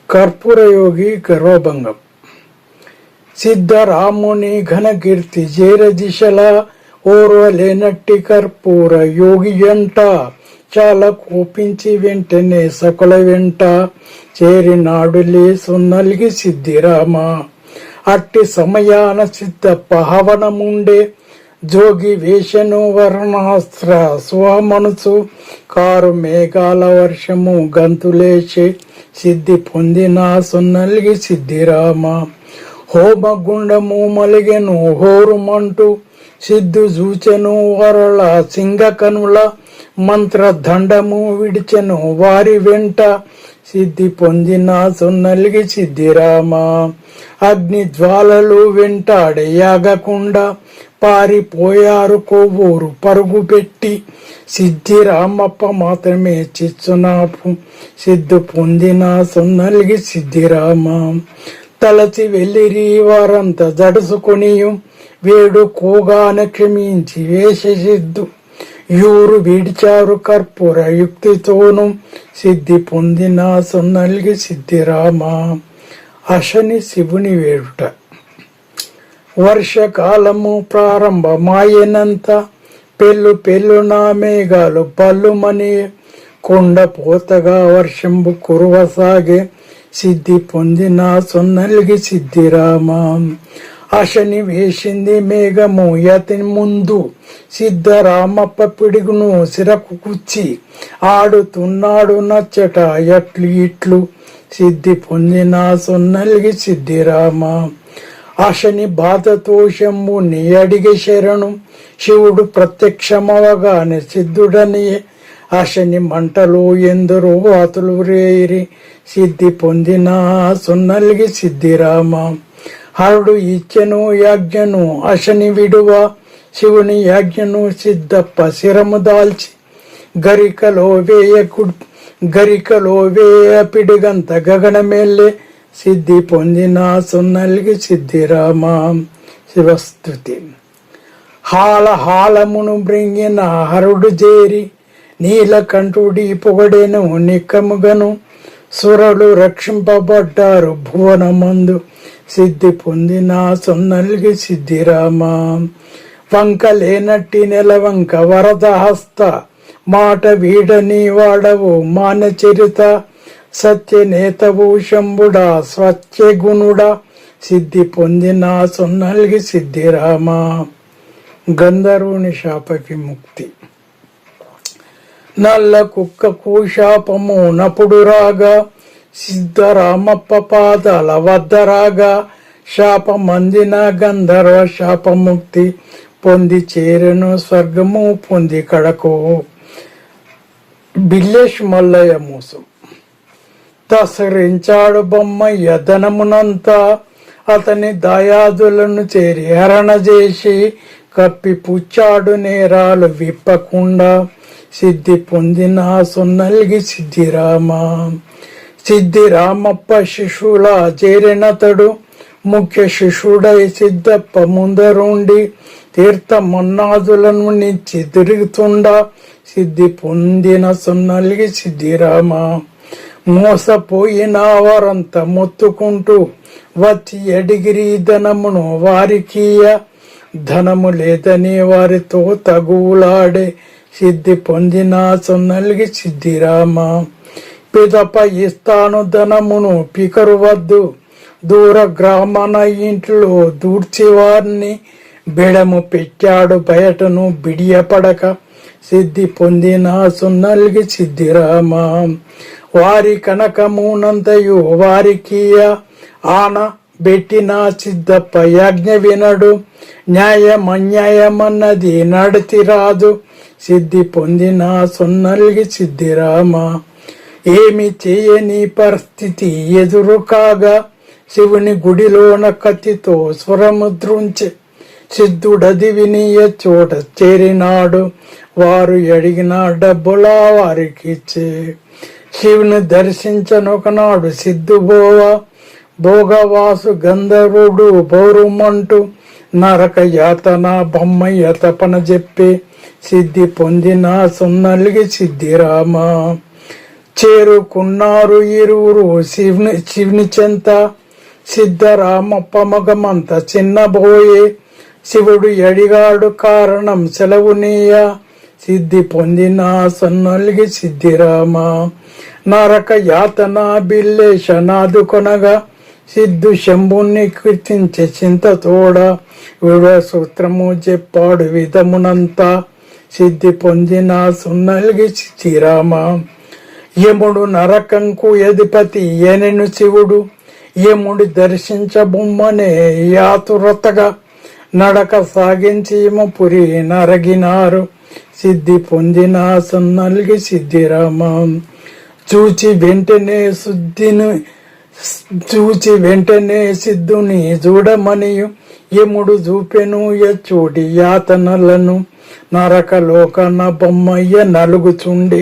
కర్పూరయోగి గర్వభంగం సిద్ధరాముని ఘనకీర్తి జేర దిశల ఓర్వలేనట్టి కర్పూర యోగి వెంట చాలా కోపించి వెంటనే సకుల వెంట చేరినాడులే సున్నలిగి సిద్ధిరామ. అట్టి సమయాన సిద్ధప్ప హవనముండే జోగి వేషను వర్ణాస్త్ర స్వమనసు కారు మేఘాల వర్షము గంతులేసి సిద్ధి పొందిన సున్నలిగి సిద్ధిరామ. హోమగుండము మలిగెను హోరుమంటూ సిద్ధు జూచెను వరళ సింగకనుల మంత్రదండము విడిచెను వారి వెంట సిద్ధి పొందిన సున్నలిగి సిద్ధిరామ. అగ్ని జ్వాలలు వెంటాడే యాగకుండా పారిపోయారు కొవ్వూరు పరుగు పెట్టి సిద్ధిరామప్ప మాత్రమే చిచ్చునాపు సిద్ధు పొందిన సున్నలిగి సిద్ధిరామ. తలచి వెళ్ళిరి వారంతా జడుసుకొని వేడు కోగాన క్షమించి వేషసిద్ధు యూరు విడిచారు కర్పూర యుక్తితోను సిద్ధి పొందిన సున్నలిగి సిద్ధిరామ. అశని శివుని వేడుట. వర్షకాలము ప్రారంభమాయనంత పెళ్ళున మేఘాలు పల్లుమని కొండ పోతగా వర్షంబు కురువసాగే సిద్ధి పొందిన సున్నలిగి సిద్ధిరామ. అశని వేసింది మేఘము యతని ముందు సిద్ధరామప్ప పిడుగును సిరకు కుచ్చి ఆడుతున్నాడు నచ్చట ఎట్లు ఇట్లు సిద్ధి పొందిన సున్నలిగి సిద్ధిరామ. అశని బాధతో శంభుని అడిగే శరణు శివుడు ప్రత్యక్షమవగానే సిద్ధుడని అశని మంటలు ఎందరో అతులు రేరి సిద్ధి పొందిన సున్నలిగి సిద్ధిరామ. హరుడు ఇచ్చెను యాజ్ఞను అశని విడువ శివుని యాజ్ఞను సిద్ధప్ప శిరము దాల్చి గరికలో వేయ పిడిగంత గగనమెల్లే సిద్ధి పొందిన సున్నలిగి సిద్ధిరామ. శివస్తుతి. హాలమును బ్రింగిన హరుడు చేరి నీలకంఠుడి పొగడెను నిక్కముగను సురలు రక్షింపబడ్డారు భువనమందు సిద్ధి పొందిన సున్నలిగి సిద్ధిరామ. వంకలేనట్టి నెలవంక వరద హస్త మాట వీడని వాడవు మానచరిత సత్యనేతవు శంభుడా స్వచ్ఛగుణుడా సిద్ధి పొందిన సున్నలిగి సిద్ధిరామ. గంధర్వుని శాప విముక్తి. నల్ల కుక్కకు శాపము నపుడు రాగా సిద్ధరామప్ప పాదాల వద్ద రాగా శాపమందిన గంధర్వ శాపముక్తి పొంది చేరెను స్వర్గము పొంది కడకు. బిల్లేష్ మల్లయ్య మోసం. తసరించాడు బొమ్మయ్య ధనమునంతా అతని దాయాదులను చేరి హరణ చేసి కప్పి పుచ్చాడు నేరాలు విప్పకుండా సిద్ధి పొందిన సున్నలిగి సిద్ధిరామ. సిద్ధిరామప్ప శిష్యుల చేరినతడు ముఖ్య శిష్యుడై సిద్ధప్ప ముందరుండి తీర్థమన్నాదులను నిచ్చి తిరుగుతుండా సిద్ధి పొందిన సున్నలిగి సిద్ధిరామ. మోసపోయిన వారంతా మొత్తుకుంటూ వచ్చి అడిగిరి ధనమును వారికియ ధనము లేదని వారితో తగులాడే సిద్ధి పొందిన సున్నలిగి సిద్ధిరామ. పిదప ఇస్తాను ధనమును పికరు వద్దు దూర గ్రామన ఇంట్లో దూర్చి వారిని బిడము పెట్టాడు బయటను బిడియపడక సిద్ధి పొందిన సున్నలిగి సిద్ధిరామ. వారి కనకమునంతయు వారికియ ఆన బెట్టిన సిద్ధప్ప యాజ్ఞ వినడు న్యాయమన్యాయమన్నది నడితి రాదు సిద్ధి పొందిన సున్నలిగి సిద్ధిరామ. ఏమి చేయని పరిస్థితి ఎదురు కాగా శివుని గుడిలోన కత్తితో స్వరముద్రుంచె సిద్ధుడది వినియ చోట చేరినాడు వారు అడిగిన డబ్బులా వారికి ఇచ్చే. శివుని దర్శించనొకనాడు సిద్ధుబోవ భోగవాసు గంధర్వుడు బౌరుమంటూ నరక యాతన బొమ్మయ్య తపన చెప్పి సిద్ధి పొందిన సున్నలిగి సిద్ధిరామ. చేరుకున్నారు ఇరువురు శివుని చెంత సిద్ధరామప్ప మగమంత చిన్నబోయే శివుడు ఎడిగాడు కారణం సెలవునీయ సిద్ధి పొందిన సొన్నొల్గి సిద్ధిరామ నరక యాతన బిల్లేశ నాదుకొనగా సిద్ధు శంభుని కీర్తించే చింతతోడ విడ సూత్రము చెప్పాడు విధమునంతా సిద్ధి పొందిన సున్నల్గి సిద్ధిరామ యముడు నరకంకు అధిపతి ఏనెను శివుడు యముడి దర్శించబొమ్మనే యాతురతగా నడక సాగించి పురి నరగినారు సిద్ధి పొందిన సున్నల్గి సిద్ధిరామ చూచి వెంటనే సిద్ధుని చూడమనియు యముడు చూపెను యచోటి యాతనలను నరకలోకన బొమ్మయ్య నలుగుచుండి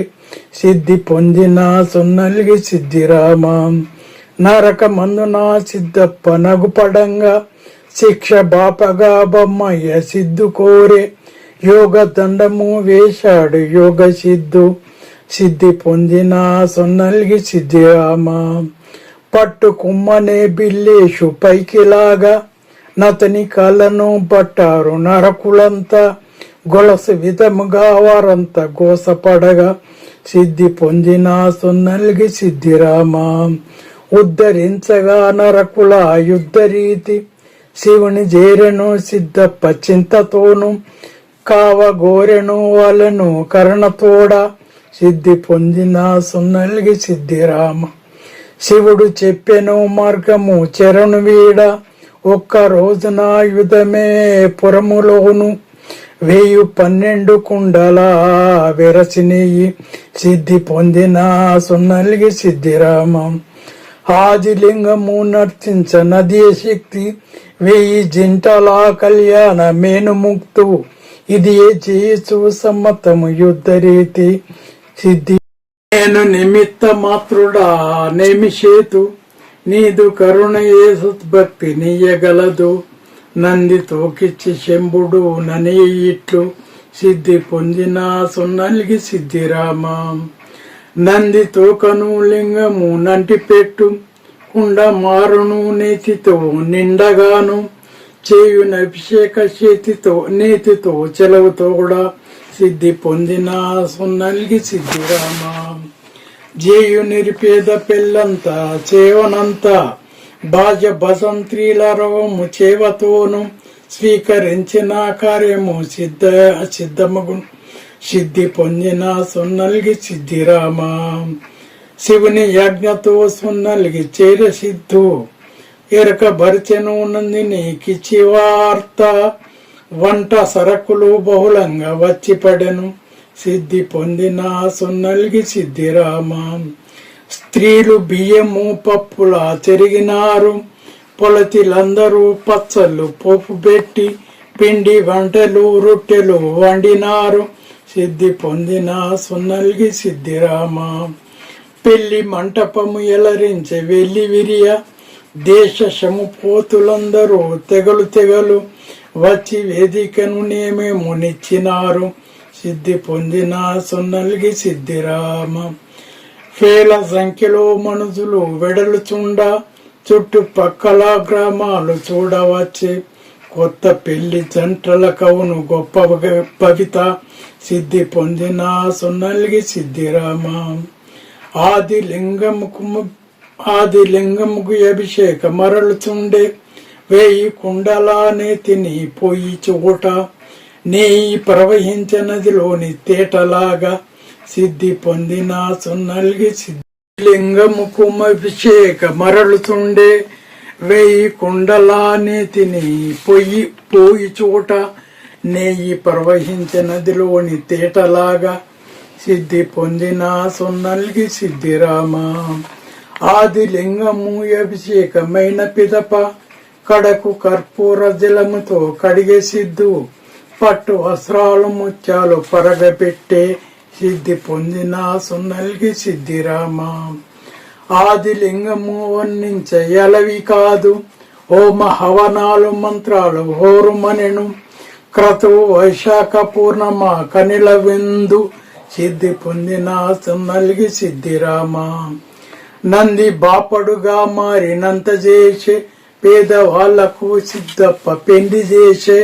సిద్ధి పొందిన సున్నల్గి సిద్ధిరామ నరకమందున సిద్ధప్ప నగుపడంగా శిక్ష బాపగా బొమ్మయ్య సిద్ధు కోరే యోగ దండము వేశాడు యోగ సిద్ధి పొందిన సొన్నల్గి సిద్ధిరామ పట్టు కుమ్మనే బిల్లేషు పైకిలాగా నతని కళ్ళను పట్టారు నరకులంతా గొలసు విధముగా వారంతా గోసపడగా సిద్ధి పొందిన సొన్నల్గి సిద్ధిరామ ఉద్ధరించగా నరకుల యుద్ధ రీతి శివుని చేరెను సిద్ధప్ప చింతతోను కావగోరెను వాళ్ళను కరణతోడ సిద్ధి పొందిన సొన్నల్గి సిద్ధిరామ శివుడు చెప్పెను మార్గము చెరను వీడ ఒక్క రోజున యుధమే పురములోను 1012 కుండల వెరసినెయ్యి సిద్ధి పొందిన సొన్నల్గి సిద్ధిరామ ఆదిలింగము నర్తించ నదీ శక్తి 1000 జింటల కళ్యాణ మేనుముక్తు ఇది చేయసు సమ్మతము యుద్ధ రీతి సిద్ధి నేను నిమిత్త మాత్రుడా నేమిషేతు నీదు కరుణ ఏ సద్భక్తి నీయగలదు నంది తోకిచ్చి శంభుడు ననే ఇట్లు సిద్ధి పొందిన సొన్నల్గి సిద్ధిరామ నంది తోకను లింగము నంటి పెట్టు కుండ మారును నేతితో నిండగాను చేయున అభిషేక చేతితో నేతితో చెలవుతో కూడా సిద్ధి పొందిన సొన్నల్గి సిద్ధిరామ జేయు నిరుపేద పెళ్ళంతా చేవనంతా బాజ బసంత్రీల రవము చేవతోను స్వీకరించిన కార్యము సిద్ధమగు సిద్ధి పొందిన సొన్నల్గి సిద్ధిరామ శివుని యజ్ఞతో సొన్నల్గి చేర సిద్ధు ఎరక భరిచెను నందిని కిచి వార్త వంట సరకులు బహుళంగా వచ్చి పడెను సిద్ధి పొందిన సొన్నల్గి సిద్ధిరామ స్త్రీలు బియ్యము పప్పుల చెరిగినారు పొలతిలందరూ పచ్చళ్ళు పోపు పెట్టి పిండి వంటలు రొట్టెలు వండినారు సిద్ధి పొందిన సొన్నల్గి సిద్ధిరామ పెళ్లి మంటపము ఎలరించే వెళ్లి విరియ దేశము పోతులందరూ తెగలు వచ్చి వేదికను నేమేమో నిచ్చినారు సిద్ధి పొందిన సొన్నల్గి సిద్ధిరామ వేల సంఖ్యలో మనుషులు వెడలుచుండ చుట్టుపక్కల గ్రామాలు చూడవచ్చి కొత్త పెళ్లి జంటల కవును గొప్ప భవిత సిద్ధి పొందిన సొన్నల్గి సిద్ధిరామ ఆది లింగముకు అభిషేక మరలుచుండే 1000 కుండల నేతిని పోయి చోట నెయ్యి ప్రవహించే నదిలోని తేటలాగా సిద్ధి పొందిన సొన్నల్గి లింగముకు అభిషేక మరలుచుండే 1000 కుండల నేతిని పోయి చోట నెయ్యి ప్రవహించే నదిలోని తేటలాగా సిద్ధి పొందిన సొన్నల్గి సిద్ధిరామ ఆది లింగము అభిషేకమైన పిదప కడకు కర్పూర జలముతో కడిగే సిద్ధు పట్టు వస్త్రాలు ముత్యాలు పరగబెట్టే సిద్ధి పొందిన సొన్నల్గి సిద్ధిరామ ఆది లింగము వర్ణించ ఎలవి కాదు హోమ హవనాలు మంత్రాలు హోరుమనెను క్రతువు వైశాఖ పూర్ణమ కనిల విందు సిద్ధి పొందిన సొన్నల్గి సిద్ధిరామ నంది బాపడుగా మారినంత చేసి పేదవాళ్లకు సిద్ధప్ప పెండి చేసే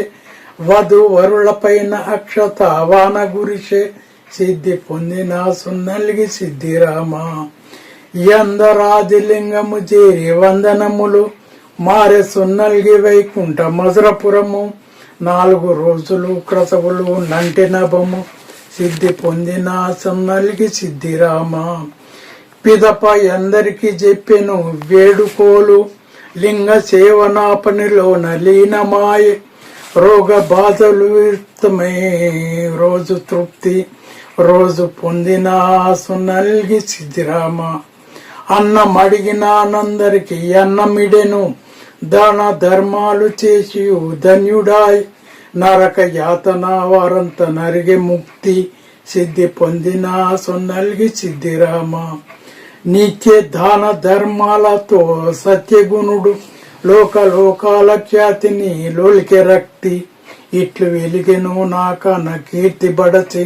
వధు వరులపైన అక్షత వాన గురిసే సిద్ధి పొందిన సున్నలిగి సిద్ధిరామ ఎందరాది లింగము చేరి వందనములు మారే సున్నల్గి వైకుంఠ మధురపురము 4 రోజులు క్రతవులు నంటి నభము సిద్ధి పొందిన సున్నలిగి సిద్ధిరామ పిదప ఎందరికి చెప్పెను వేడుకోలు లింగ సేవనా పనిలోన లీనమాయే రోగ బాధలు విరుతమై రోజు తృప్తి రోజు పొందిన సున్నల్గి సిద్ధిరామ అన్నం అడిగినానందరికి అన్నమిడెను దాన ధర్మాలు చేసి ధన్యుడాయ్ నరక యాతన వారంత నరిగే ముక్తి సిద్ధి పొందిన సున్నల్గి సిద్ధిరామ నిత్య దాన ధర్మాలతో సత్యగుణుడు లోకాల ఖ్యాతిని లోలికే రక్తి ఇట్లు వెలిగెను నాకన కీర్తి బడచి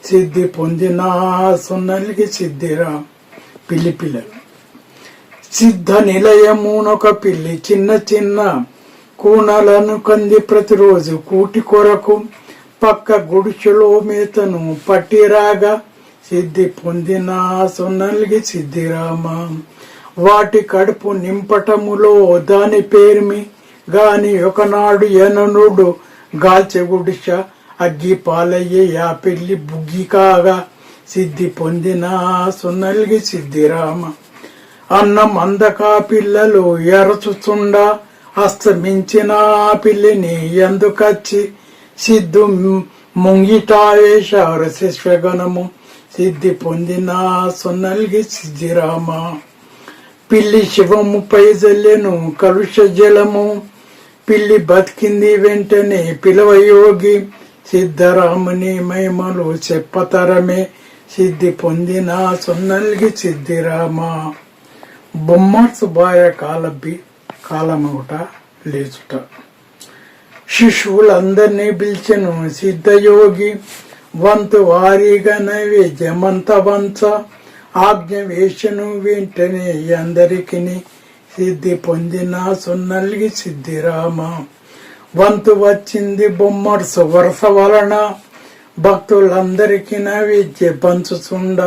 సిద్ధి పొందిన సున్నలిగి సిద్ధిరామ పిల్లిపిల్లలు సిద్ధ నిలయమునొక పిల్లి చిన్న చిన్న కూనలను కంది ప్రతిరోజు కూటి కొరకు పక్క గుడిసెలో మేతను పట్టిరాగా సిద్ధి పొందిన సున్నలిగి సిద్ధిరామ వాటి కడుపు నింపటములో దాని పేరుమి గాని ఒకనాడు ఎననుడు గాల్చె గుడిస అగ్గి పాలయ్యే యా పెళ్లి బుగ్గి కాగా సిద్ధి పొందిన సున్నలిగి సిద్ధిరామ అన్నం అందకా పిల్లలు ఎరచుచుండ అస్తమించిన పిల్లిని ఎందుకచ్చి సిద్ధు ముంగిటావేశారు శిష్యగణము సిద్ధి పొందిన సున్నలిగి సిద్ధిరామ పిల్లి శివము పై జల్లెను కలుష జలము పిల్లి బతికింది వెంటనే పిలవయోగి సిద్ధరాముని మహిమలు చెప్పతరమే సిద్ధి పొందిన సున్నలిగి సిద్ధిరామ బొమ్మర్సు బాయ కాలమొకట లేచుట శిశువులందరినీ పిలిచెను సిద్ధయోగి వంతు వారీగా నైవేద్యమంత వంచ ఆజ్ఞ వేషను వెంటనే అందరికి సిద్ధి పొందిన సున్నలిగి సిద్ధిరామ వంతు వచ్చింది బొమ్మర్సు వరుస వలన భక్తులందరికీ నైవేద్య పంచుచుండ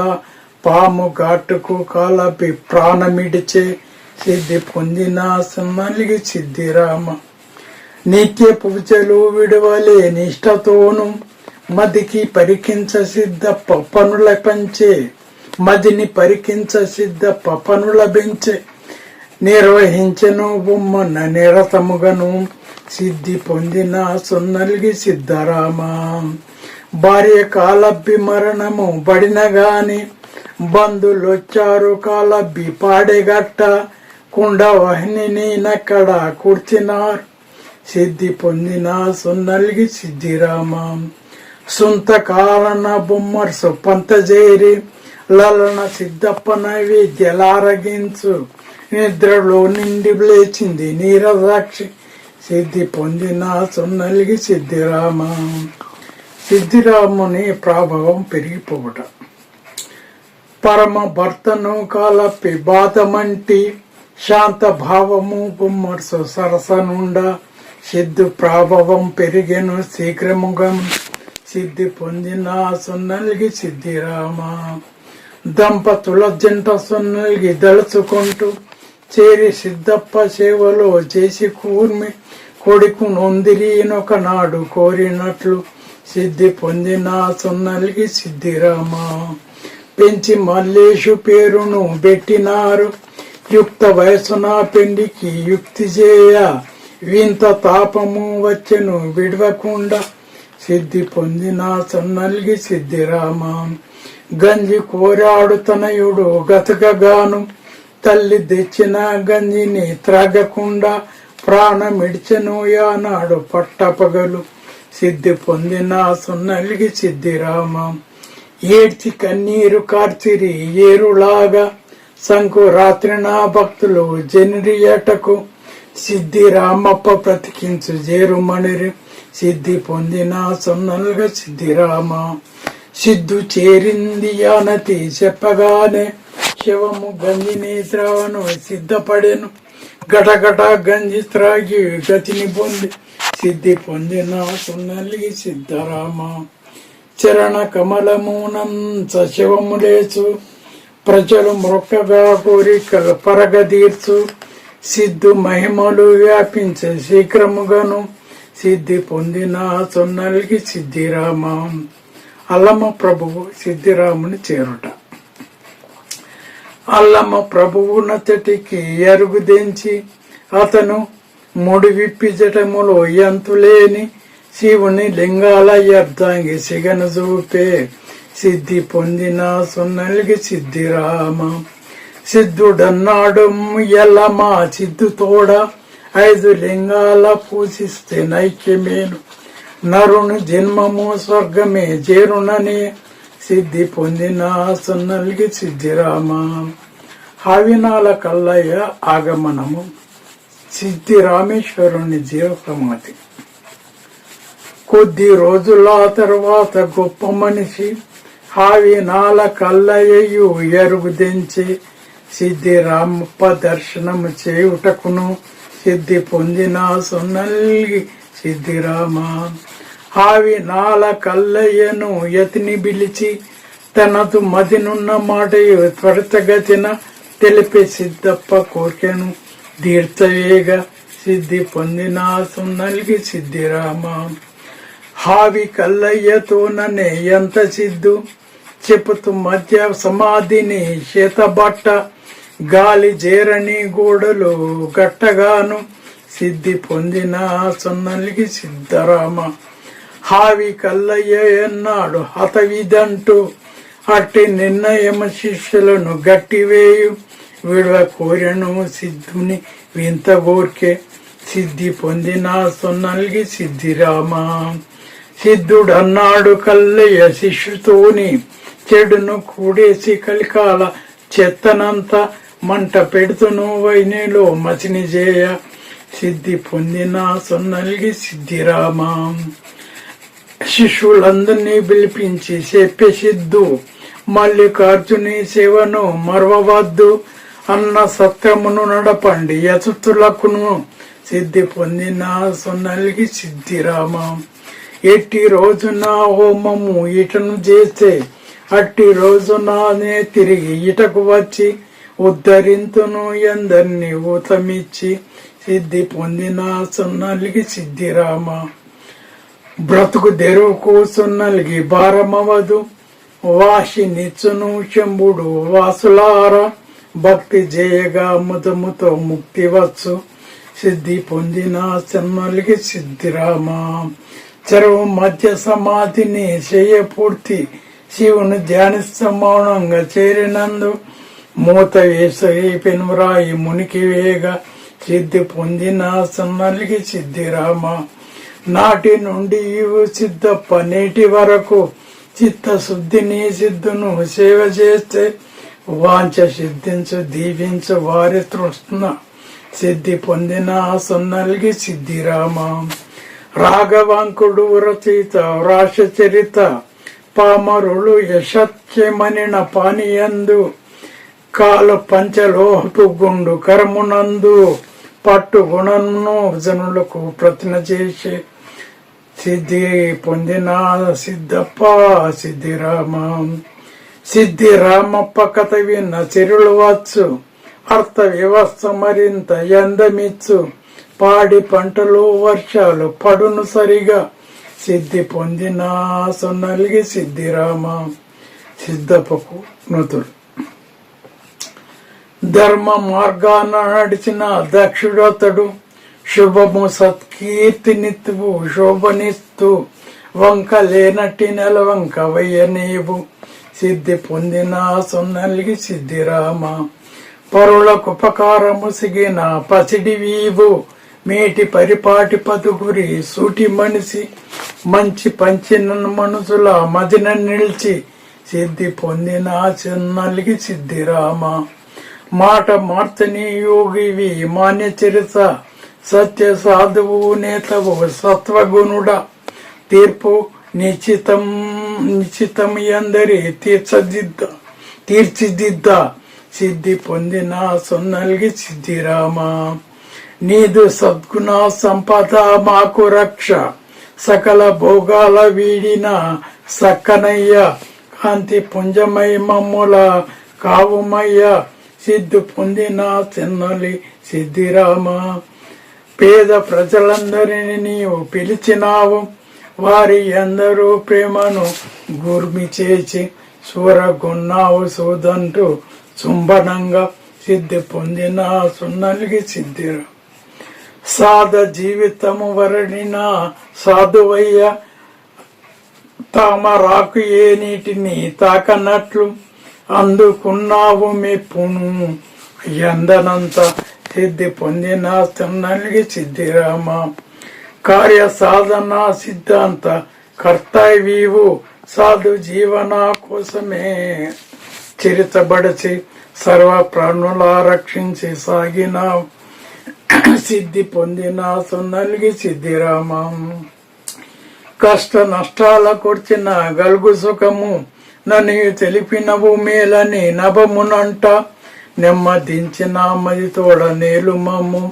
పాము ఘాటుకు కాలపి ప్రాణమిడిచే సిద్ధి పొందిన సున్నలిగి సిద్ధిరామ నిత్య పూజలు విడవలే నిష్టతోను మదికి పరికించ సిద్ధప్ప పనుల పంచే మదిని పరికించ సిద్ధప్ప పనుల బెంచే నిర్వహించను బొమ్మన నిరతముగను సిద్ధి పొందిన సున్నలిగి సిద్ధరామ భార్య కాలబ్బి మరణము బడిన గాని బంధులొచ్చారు కాలబ్బి పాడేగట్ట కుండ వాహిని నక్కడ కూర్చినారు సిద్ధి పొందిన సున్నలిగి సిద్ధిరామ సొంత కాలన బొమ్మర్సు పంతజేరి లలన సిద్ధప్ప నైవేద్యలారగించు నిద్రలో నిండి లేచింది నీరదాక్షి సిద్ధి పొందిన సున్నలిగి సిద్ధిరామ సిద్ధిరాముని ప్రభావం పెరిగిపోవట పరమ భర్తను కాలపి బాధమంటి శాంత భావము బొమ్మర్సు సరసనుండ సిద్ధు ప్రభావం పెరిగెను శీఘ్రముగా సిద్ధి పొందిన సున్నలిగి సిద్ధిరామ దంపతుల జంట సున్నలిగి దలుచుకుంటూ చేరి సిద్ధప్ప సేవలో చేసి కూర్మి కొడుకు నొందిరినొక నాడు కోరినట్లు సిద్ధి పొందిన సున్నలిగి సిద్ధిరామ పెంచి మల్లేషు పేరును పెట్టినారు యుక్త వయసున పెండికి యుక్తి చేయ వింత తాపము వచ్చెను విడవకుండా సిద్ధి పొందిన సున్నలిగి సిద్ధిరామ గంజి కోరాడు తనయుడు గతకగాను తల్లి తెచ్చిన గంజిని త్రాగకుండా ప్రాణమిడిచెను యానాడు పట్టపగలు సిద్ధి పొందిన సున్నలిగి సిద్ధిరామ ఏడ్చి కన్నీరు కార్చిరి ఏరులాగా సంకు రాత్రి నా భక్తులు జనిరియటకు సిద్ధి రామప్ప బ్రతికించు జేరుమణిరి సిద్ధి పొందిన సున్నలుగా సిద్ధిరామ సిద్ధు చేరింది యానతి చెప్పగానే శివము గంజిని ద్రావణు సిద్ధపడెను గటగట గంజి త్రాగి గతిని పొంది సిద్ధి పొందిన సున్నలిగి సిద్ధరామ చరణ కమలమునంత శివములేచు ప్రజలు మొక్కగా కోరికలు పరగదీర్చు సిద్ధు మహిమలు వ్యాపించే శీఘ్రముగాను సిద్ధి పొందిన సొన్నలిగి సిద్ధిరామ అల్లమ్మ ప్రభువు సిద్ధిరాముని చేరుట. అల్లమ్మ ప్రభువు నచ్చటికి ఎరుగుదెంచి అతను ముడి విప్పి జటములో ఎంతులేని శివుని లింగాల అర్ధాంగి సిగను చూపే సిద్ధి పొందిన సొన్నలిగి సిద్ధిరామ సిద్ధుడన్నాడు ఎల్లమా సిద్ధు తోడ 5 లింగాల పూజిస్తే నైక్యమేను నరుని జన్మము స్వర్గమే చేరునని సిద్ధి పొందిన సొన్నలిగి సిద్ధిరామ హావినాల కల్లయ్య ఆగమనము సిద్ధి రామేశ్వరుని జీవ సమాధి. కొద్ది రోజుల తర్వాత గొప్ప మనిషి హావినాల కల్లయ్యయు ఎరుగుదెంచి సిద్ధి రామప్ప దర్శనము చేయుటకును సిద్ధి పొందిన సొన్నలిగి సిద్ధిరామ హావినాల కల్లయ్యను యతిని పిలిచి తనదు మదినున్న మాట త్వరితగతిన తెలిపే సిద్ధప్ప కోర్కెను తీర్చవేగ సిద్ధి పొందిన సొన్నలిగి సిద్ధిరామ హావి కల్లయ్యతోననే ఎంత సిద్ధు చెప్పుతూ మధ్య సమాధిని చేతబట్ట గాలి జేరని గోడలు గట్టగాను సిద్ధి పొందిన సొన్నలిగి సిద్ధరామ హావి కల్లయ్య ఎన్నాడు హతవిదంటూ అట్టి నిర్ణయం శిష్యులను గట్టివేయు విడవ కోరెను సిద్ధుని వింత గోర్కే సిద్ధి పొందిన సొన్నలిగి సిద్ధిరామ సిద్ధుడన్నాడు కల్లయ్య శిష్యుతోని చెడును కూడేసి కలికాల చెత్తనంత మంట పెడుతును వైనిలో మసిని చేయ సిద్ధి పొందిన సొన్నలిగి సిద్ధిరామ శిష్యులందరినీ పిలిపించి చెప్పే సిద్ధు మల్లికార్జుని సేవను మరవవద్దు అన్న సత్యమును నడపండి యతులకును సిద్ధి పొందిన సొన్నలిగి సిద్ధిరామ ఎట్టి రోజున హోమము ఇటను చేస్తే అట్టి రోజునే తిరిగి ఇటకు వచ్చి ఉద్ధరింతును ఎందరిని ఊతమిచ్చి సిద్ధి పొందిన సొన్నలిగి సిద్ధిరామ బ్రతుకు తెరువుకు సొన్నలిగి భారమవదు వాసినిచ్చును శంభుడు వాసులార భక్తి జయగా ముదముతో ముక్తి వచ్చు సిద్ధి పొందిన సొన్నలిగి సిద్ధిరామ చెరువు మధ్య సమాధిని చేయ పూర్తి శివుని ధ్యానిస్త మౌనంగా చేరినందు మూత వేసే పెనురాయి మునికి వేగ సిద్ధి పొందిన సొన్నలిగి సిద్ధిరామ నాటి నుండి సిద్ధప్ప నేటి వరకు చిత్తశుద్ధిని సిద్ధును సేవ చేస్తే వాంఛ సిద్ధించు దీవించు వారి తృష్ణ సిద్ధి పొందిన సొన్నలిగి సిద్ధిరామ రాఘవాంకుడు రచయిత వ్రాస చరిత పామరులు యశత్యమనిన పానీయందు కాలు పంచలోహపు గుండు కరమునందు పట్టు గుణను జనులకు ప్రతిన చేసి సిద్ధి పొందిన సిద్ధప్ప సిద్ధిరామ సిద్ధిరామప్ప కథ విన్న సిరులు వచ్చు అర్థ వ్యవస్థ మరింత ఎందమిచ్చు పాడి పంటలు వర్షాలు పడును సరిగా సిద్ధి పొందిన సొన్నలిగి సిద్ధిరామ సిద్ధప్పకు నుతుడు ధర్మ మార్గాన నడిచిన దక్షుడతడు శుభము సత్కీర్తినిత్తువు శోభనిస్తూ వంక లేనట్టి నెలవంక వయ్యనేవు సిద్ధి పొందిన సొన్నలిగి సిద్ధిరామ పరులకు ఉపకారము సిగిన పసిడి వీవు మేటి పరిపాటి పదుగురి సూటి మనిషి మంచి పంచిన మనుషుల మదిన నిలిచి సిద్ధి పొందిన సొన్నలిగి సిద్ధిరామ మాట మార్తని యోగివి మాన్య చరిత సత్య సాధువు నేతవు సత్వగుణుడ తీర్పు నిశ్చితం అందరి తీర్చిదిద్ద సిద్ధి పొందిన సొన్నలిగి సిద్ధిరామ నీదు సద్గుణ సంపద మాకు రక్ష, సకల భోగాల వీడిన సక్కనయ్య, కాంతి పుంజమై మమ్ముల కావుమయ్య, సిద్ధు పొందిన చెన్నలి సిద్ధిరామ. పేద ప్రజలందరినీ నీవు పిలిచినావు, వారి అందరూ ప్రేమను గుర్మి చేసి సూరగొన్నావు సోదంటూ చుంబనంగా, సిద్ధి పొందిన సున్నలిగి సిద్ధిరా. సాధ జీవితము వరడిన సాధువయ్య, తామరాకు ఏ నీటిని తాకనట్లు అందుకున్నావు మెప్పును ఎందనంత, సిద్ధి పొందిన సున్నలిగి సిద్ధిరామ. కార్య సాధన సిద్ధాంత కర్తవ్యవు, సాధు జీవన కోసమే చరితబడిచి సర్వ ప్రాణుల రక్షించి సాగిన, సిద్ధి పొందిన సున్నలిగి సిద్ధిరామ. కష్ట నష్టాల కూర్చిన గలుగు సుఖము నన్ను తెలిపినవు మేలని నభమునంట, నెమ్మదించిన మది తోడ నేలుమము,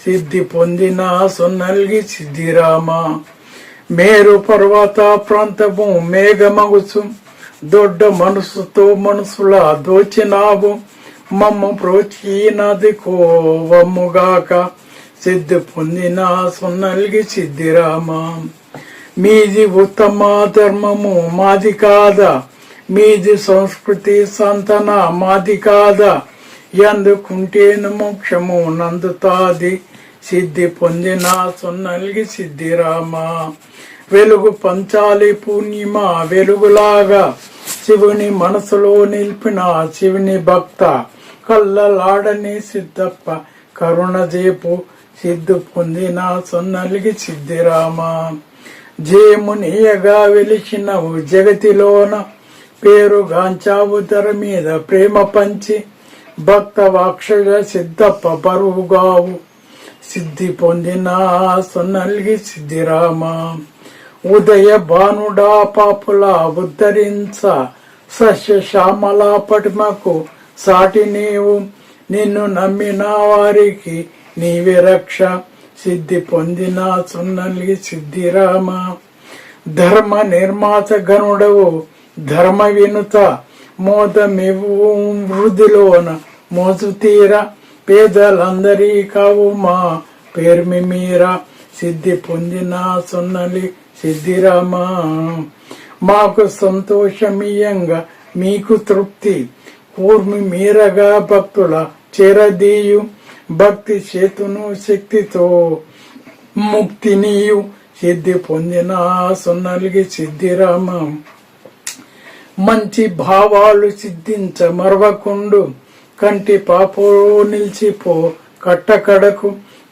సిద్ధి పొందిన సున్నలిగి సిద్ధిరామ. మేరు పర్వత ప్రాంతము మేఘమగుచు, దొడ్డ మనసుతో మనసుల దోచినావు, మమ్మ ప్రోచినది కోవముగాక, సిద్ధి పొందిన సున్నలిగి సిద్ధిరామ. మీది ఉత్తమ ధర్మము మాది కాదా, మీది సంస్కృతి సంతన మాది కాదా, ఎందుకుంటేను మోక్షము నందుతాది, సిద్ధి పొందిన సున్నలిగి సిద్ధిరామ. వెలుగు పంచాలి పూర్ణిమ వెలుగులాగా, శివుని మనసులో నిలిపిన శివుని భక్త, కళ్ళలాడని సిద్ధప్ప కరుణ జేపు, సిద్ధు పొందిన సున్నలిగి సిద్ధిరామ. జయమునియగా వెలిసినవు జగతిలోన, పేరుగాంచావు ధర మీద ప్రేమ పంచి, భక్త వాక్షజ సిద్ధప్ప బరువుగావు, సిద్ధి పొందిన సున్నలిగి సిద్ధిరామ. ఉదయ భానుడా పాపుల ఉద్ధరించ, సస్య శ్యామల పటిమకు సాటి నీవు, నిన్ను నమ్మిన వారికి నీవే రక్ష, సిద్ధి పొందిన సున్నలిగి సిద్ధిరామ. ధర్మ నిర్మాత గనుడవు ధర్మ వినుత, మోదమివు వృద్ధిలోన మోజు తీర, పేదలందరి కావు మా పేర్మి మీర, సిద్ధి పొందిన సున్నలి సిద్ధిరామ. మాకు సంతోషమీయంగా మీకు తృప్తి, కూర్మి మీరగా భక్తుల చేరదీయు, భక్తి చేతును శక్తితో ముక్తినీయు, సిద్ధి పొందిన సున్నలిగి సిద్ధిరామ. మంచి భావాలు సిద్ధించ మరవకుండు, కంటి పాపో నిలిచిపో కట్టకడకు,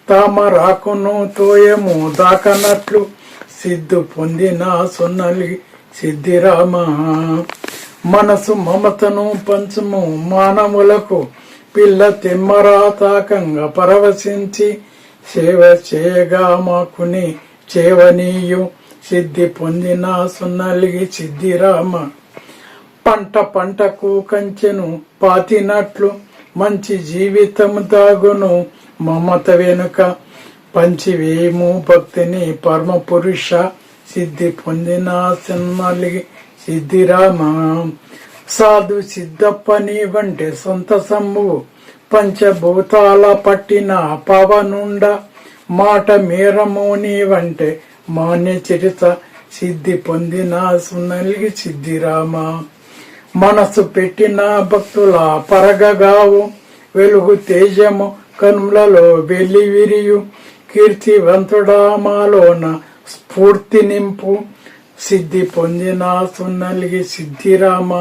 తామ రాకును తోయము దాకనట్లు, సిద్ధు పొందిన సున్నలిగి సిద్ధిరామ. మనసు మమతను పంచుము మానవులకు, పిల్ల తెమ్మరా తాకంగా పరవశించి, సేవ చేయగా మాకుని చేవనీయు, సిద్ధి పొందిన సున్నలిగి సిద్ధిరామ. పంట పంటకు కంచెను పాతినట్లు, మంచి జీవితం దాగును మమత వెనుక, పంచివేము భక్తిని పరమ పురుష, సిద్ధి పొందిన సున్నలిగి సిద్ధిరామ. సాధు సిద్ధప్ప నీవంటే సొంత సంభు, పంచభూతాల పట్టిన పవనుండ, మాట మేరము నీవంటే మాన్య చరిత, సిద్ధి పొందిన సున్నలిగి సిద్ధిరామ. మనసు పెట్టిన భక్తుల పరగగావు, వెలుగు తేజము కనులలో వెలి విరియు, కీర్తివంతుడా మాలోన స్ఫూర్తి నింపు, సిద్ధి పొందిన సున్నలిగి సిద్ధిరామ.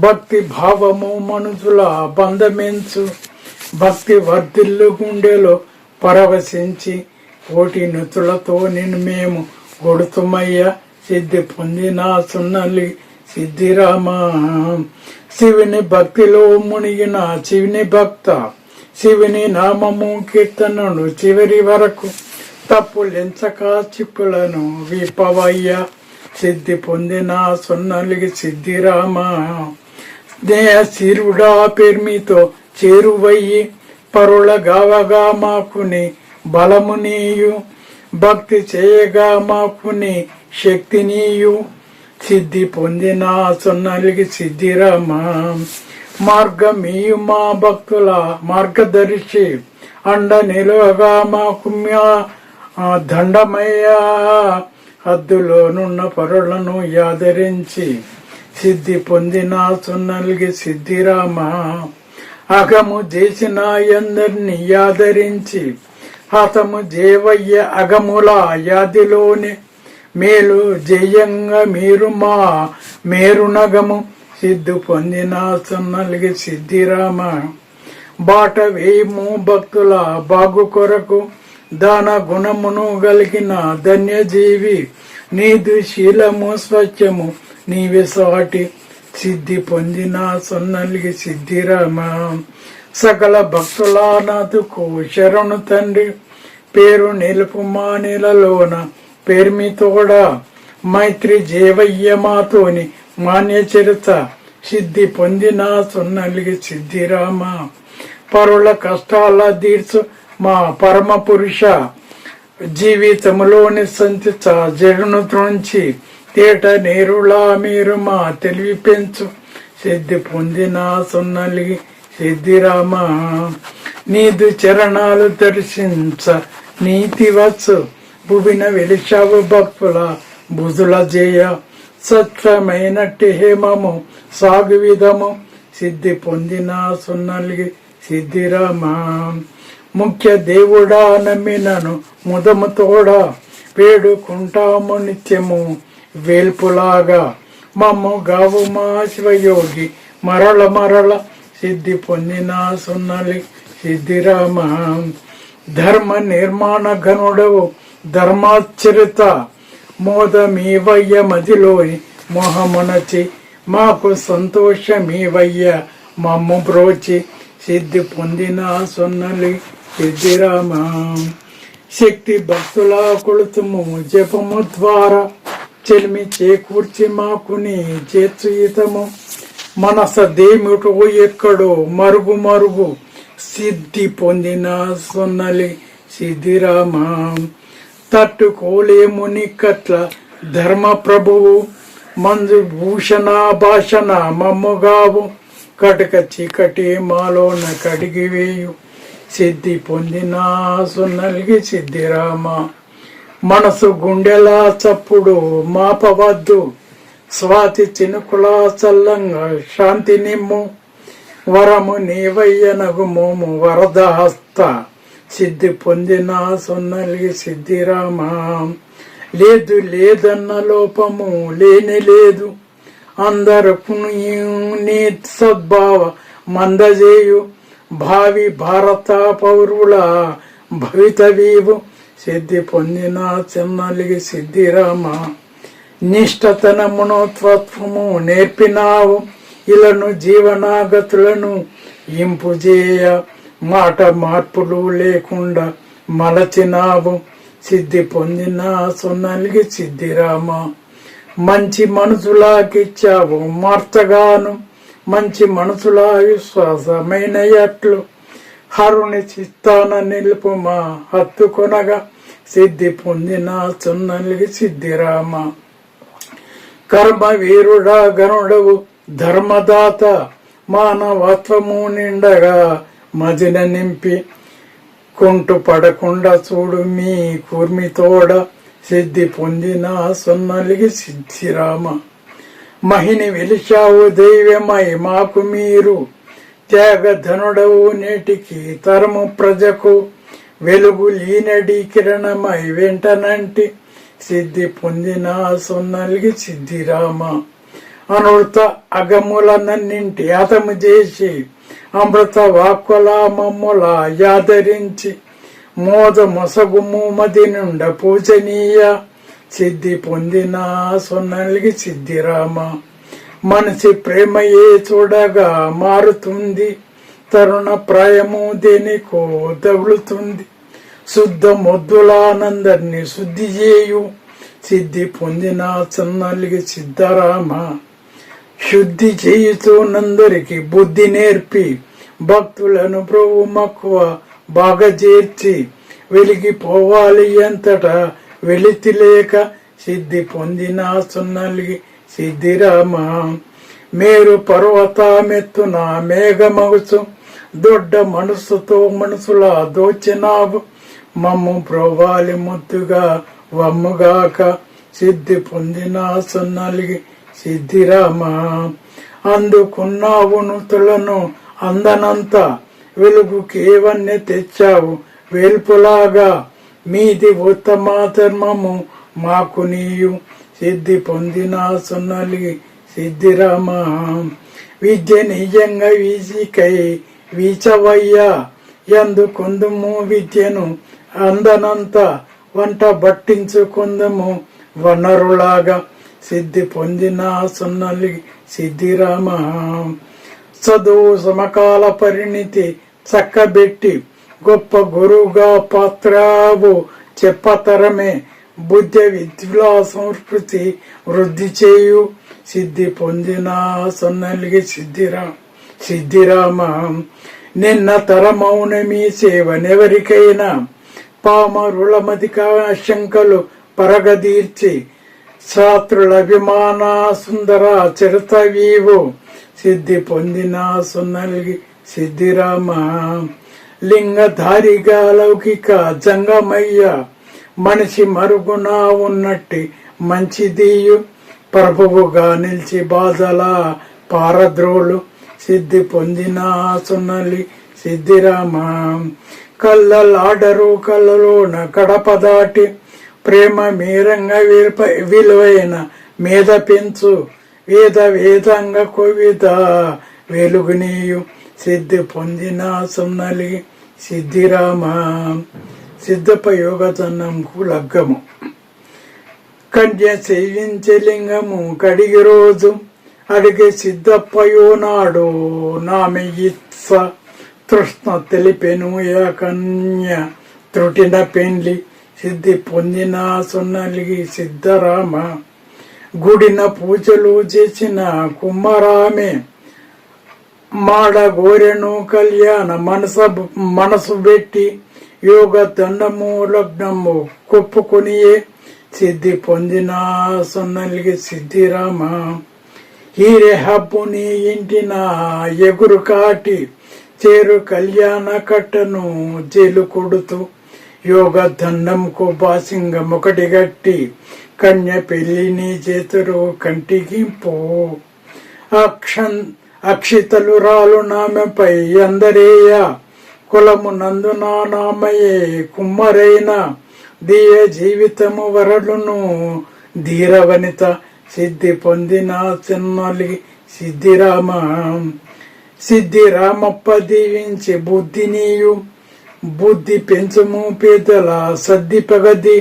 భక్తి భావము మనుషుల బంధమెంచు, భక్తి వర్ధిల్లు గుండెలో పరవశించి, కోటి నుతులతో నిన్ను మేము కొడుతుమయ్య, సిద్ధి పొందిన సున్నలి సిద్ధిరామ. శివుని భక్తిలో మునిగిన శివుని భక్త, శివుని నామము కీర్తనను చివరి వరకు, తప్పులెంచక చిప్పులను విపవయ్య, సిద్ధి పొందిన సున్నలిగి సిద్ధిరామ. స్నేహ శిరుడా పేర్మితో చేరువయ్యి, పరుల గావగా మాకుని బలమునీయు, భక్తి చేయగా మాకుని శక్తినీయు. సిద్ధి పొందిన సొన్నలిగి సిద్ధిరామా, మార్గమీయు మా భక్తుల మార్గదర్శి, అండ నిలువగా మాకు దండమయ్యా. హద్దులోనున్న పరులను యాదరించి, సిద్ధి పొందిన సొన్నలిగి సిద్ధిరామా, అగము చేసిన అందరిని యాదరించి, హతము జేవయ్య అగముల యాదిలోనే, మేలు జయంగా మీరు మా మేరునగము, సిద్ధు పొందిన సొన్నలిగి సిద్ధిరామ. బాట వేయము భక్తుల బాగు కొరకు, దాన గుణమును కలిగిన ధన్యజీవి, నీదు శీలము స్వచ్ఛము నీవే సాటి, సిద్ధి పొందిన సొన్నలిగి సిద్ధిరామ. సకల భక్తుల నాదుకు శరణు తండ్రి, పేరు నిలుపు మా నెలలోన పేర్మి తోడ, మైత్రి జేవయ్య మాతోని మాన్య చరిత, సిద్ధి పొందిన సొన్నలిగి సిద్ధిరామ. పరుల కష్టాల తీర్చు మా పరమ పురుష, జీవితములోని సంచిత జడును త్రుంచి, తేట నేరులా మీరు మా తెలివి పెంచు, సిద్ధి పొందిన సొన్నలిగి సిద్ధిరామ. నీదు చరణాలు దర్శించ నీతి వచ్చు, భువిన వెలిశావు భక్తుల బుధుల జయ, సత్యమైనట్టి హేమము సాగు విధము, సిద్ధి పొందిన సొన్నలిగి సిద్ధిరామ. ముఖ్య దేవుడా నమ్మినను ముదము తోడ, వేడుకుంటాము నిత్యము వేల్పులాగా, మమ్ము గావు మా శివయోగి మరల మరల, సిద్ధి పొందిన సొన్నలి సిద్ధిరామ. ధర్మ నిర్మాణ ఘనుడవు ధర్మాచరిత, మోదమీవయ్య మదిలోని మోహమునచి, మాకు సంతోషమీవయ్య మమ్ము బ్రోచి, సిద్ధి పొందిన సొన్నలి సిద్ధిరామ. శక్తి భక్తుల కొలుతుము జపము ద్వారా, చెలిమి చేకూర్చి మాకుని చేర్చుయితము, మనస దేమిటో ఎక్కడో మరుగు మరుగు, సిద్ధి పొందిన సొన్నలి సిద్ధిరామ. తట్టుకోలేము నిక్కట్ల ధర్మ ప్రభువు, మంజు భూషణ భాషణ మమ్ముగావు, కటక చీకటి మాలోన కడిగివేయు, సిద్ధి పొందిన సొన్నలిగి సిద్ధిరామ. మనసు గుండెలా చప్పుడు మాపవద్దు, స్వాతి చినుకుల చల్లంగా శాంతి నిమ్ము, వరము నీవయ్యనగు మోము వరద హస్త, సిద్ధి పొందిన సొన్నలిగి సిద్ధిరామ. లేదు లేదన్న లోపము లేని లేదు, అందరకు నీ సద్భావ మందజేయు, భావి భారత పౌరుల భవితవీవు, సిద్ధి పొందిన సొన్నలిగి సిద్ధిరామ. నిష్ఠతనమును త్వత్వము నేర్పినావు, ఇలను జీవనాగతులను ఇంపుజేయ, మాట మార్పులు లేకుండా మలచినావు, సిద్ధి పొందిన సొన్నలిగి సిద్ధిరామ. మంచి మనసులాకిచ్చావు మార్తగాను, మంచి మనసుల విశ్వాసమైన ఎట్లు, హరుని చిత్తాన నిలుపుమా హత్తుకొనగా, సిద్ధి పొందిన సొన్నలిగి సిద్ధిరామ. కర్మ వీరుడా గనుడవు ధర్మదాత, మానవత్వము నిండగా మదిన నింపి, కొంటు పడకుండా చూడు మీ కూర్మితోడ, సిద్ధి పొందిన సొన్నలిగి సిద్ధిరామ. మహిని వెలిశావు దైవమై మాకు మీరు, త్యాగధనుడవు నేటికి తరము ప్రజకు, వెలుగు లీనడి కిరణమై వెంటనంటి, సిద్ధి పొందిన సొన్నలిగి సిద్ధిరామ. అనృత అగములనన్నింటి హతము చేసి, అమృత వాక్కుల మమ్ముల యాదరించి, మోద మొసగుము మది నుండ పూజనీయ, సిద్ధి పొందిన సొన్నలిగి సిద్ధిరామ. మనిషి ప్రేమయే చూడగా మారుతుంది, తరుణ ప్రాయము దేనికో తగులుతుంది, శుద్ధ మొద్దులానందరిని శుద్ధి చేయు, సిద్ధి పొందిన సొన్నలిగి సిద్ధరామ. శుద్ధి చేయుతూనందరికి బుద్ధి నేర్పి, భక్తులను ప్రభు మక్కువ బాగా చేర్చి వెలిగిపోవాలి ఎంతటా వెలితి లేక సిద్ధి పొందిన సున్నలిగి సిద్ధిరామ. మేరు పర్వతమెత్తున మేఘమగుసు దొడ్డ మనసుతో మనసులా దోచినావు మమ్ము ప్రోవాలి ముద్దుగా వమ్ముగాక సిద్ధి పొందిన సున్నలిగి సిద్ధిరామ. అందుకున్నావు నుతులను అందనంత వెలుగు కేవన్నే తెచ్చావు వేల్పులాగా మీది ఉత్తమ ధర్మము మాకు నీయు సిద్ధి పొందిన సున్నలిగి సిద్ధిరామ. విద్య నిజంగా వీసికై వీచవయ్యా ఎందుకుందుము విద్యను అందనంత వంట బట్టించుకుందము వనరులాగా సిద్ధి పొందిన సున్నలిగి సిద్ధిరామ. చదువు సమకాల పరిణితి చక్కబెట్టి గొప్ప గురువుగా పాత్రావు చెప్పతరమే బుద్ధి విద్యుల సంస్కృతి వృద్ధి చేయు సిద్ధి పొందిన సున్నలిగి సిద్ధిరామ. నిన్న తరమౌనమీ సేవనెవరికైనా పామరులమధిక శంకలు పరగదీర్చి శాస్త్రుల అభిమాన సుందర చరితవీవు సిద్ధి పొందిన సున్నలిగి సిద్ధిరామ. లింగధారిగా లౌకిక జంగమయ్య మనిషి మరుగున ఉన్నట్టి మంచిదీయు ప్రభువుగా నిలిచి బాధల పారద్రోలు సిద్ధి పొందిన సున్నలి సిద్ధిరామ. కళ్ళలాడరు కళ్ళలోన కడప దాటి ప్రేమ మీరంగా విలువైన మీద పెంచు వేదంగ కోవిద వెలుగునీయు సిద్ధి పొందిన సున్నలి సిద్ధిరామ. సిద్ధపయోగతనంకు లగ్గము కన్య సేవించే లింగము కడిగి రోజు అడిగే సిద్ధప్పయో నాడు నామె ఇత్స తృష్ణ తెలిపెను కన్య త్రుటిన పెండ్లి సిద్ధి పొందిన సున్నలిగి సిద్ధరామ. గుడిన పూజలు చేసిన కుమ్మరామే మాడ గోరెను కళ్యాణ మనసు పెట్టి యోగ దండము లగ్నము కొప్పుకొనియే సిద్ధి పొందిన సున్నలిగి సిద్ధిరామ. హీరే హబ్బుని ఇంటిన ఎగురు కాటి చేరు కళ్యాణ కట్టను జైలు కొడుతూ యోగ దండంకు బాసింగం ఒకటి గట్టి కన్య పెళ్లిని చేతురు కంటికింపు అక్షితలు రాలు నామెపై అందరేయ కులము నందున నామయే కుమ్మరైన దీయ జీవితము వరడును ధీరవనిత సిద్ధి పొందిన చిన్నలిగి సిద్ధిరామ. సిద్ధిరామప్ప దీవించి బుద్ధినీయు బుద్ధి పెంచుము పేదల సద్ది పగది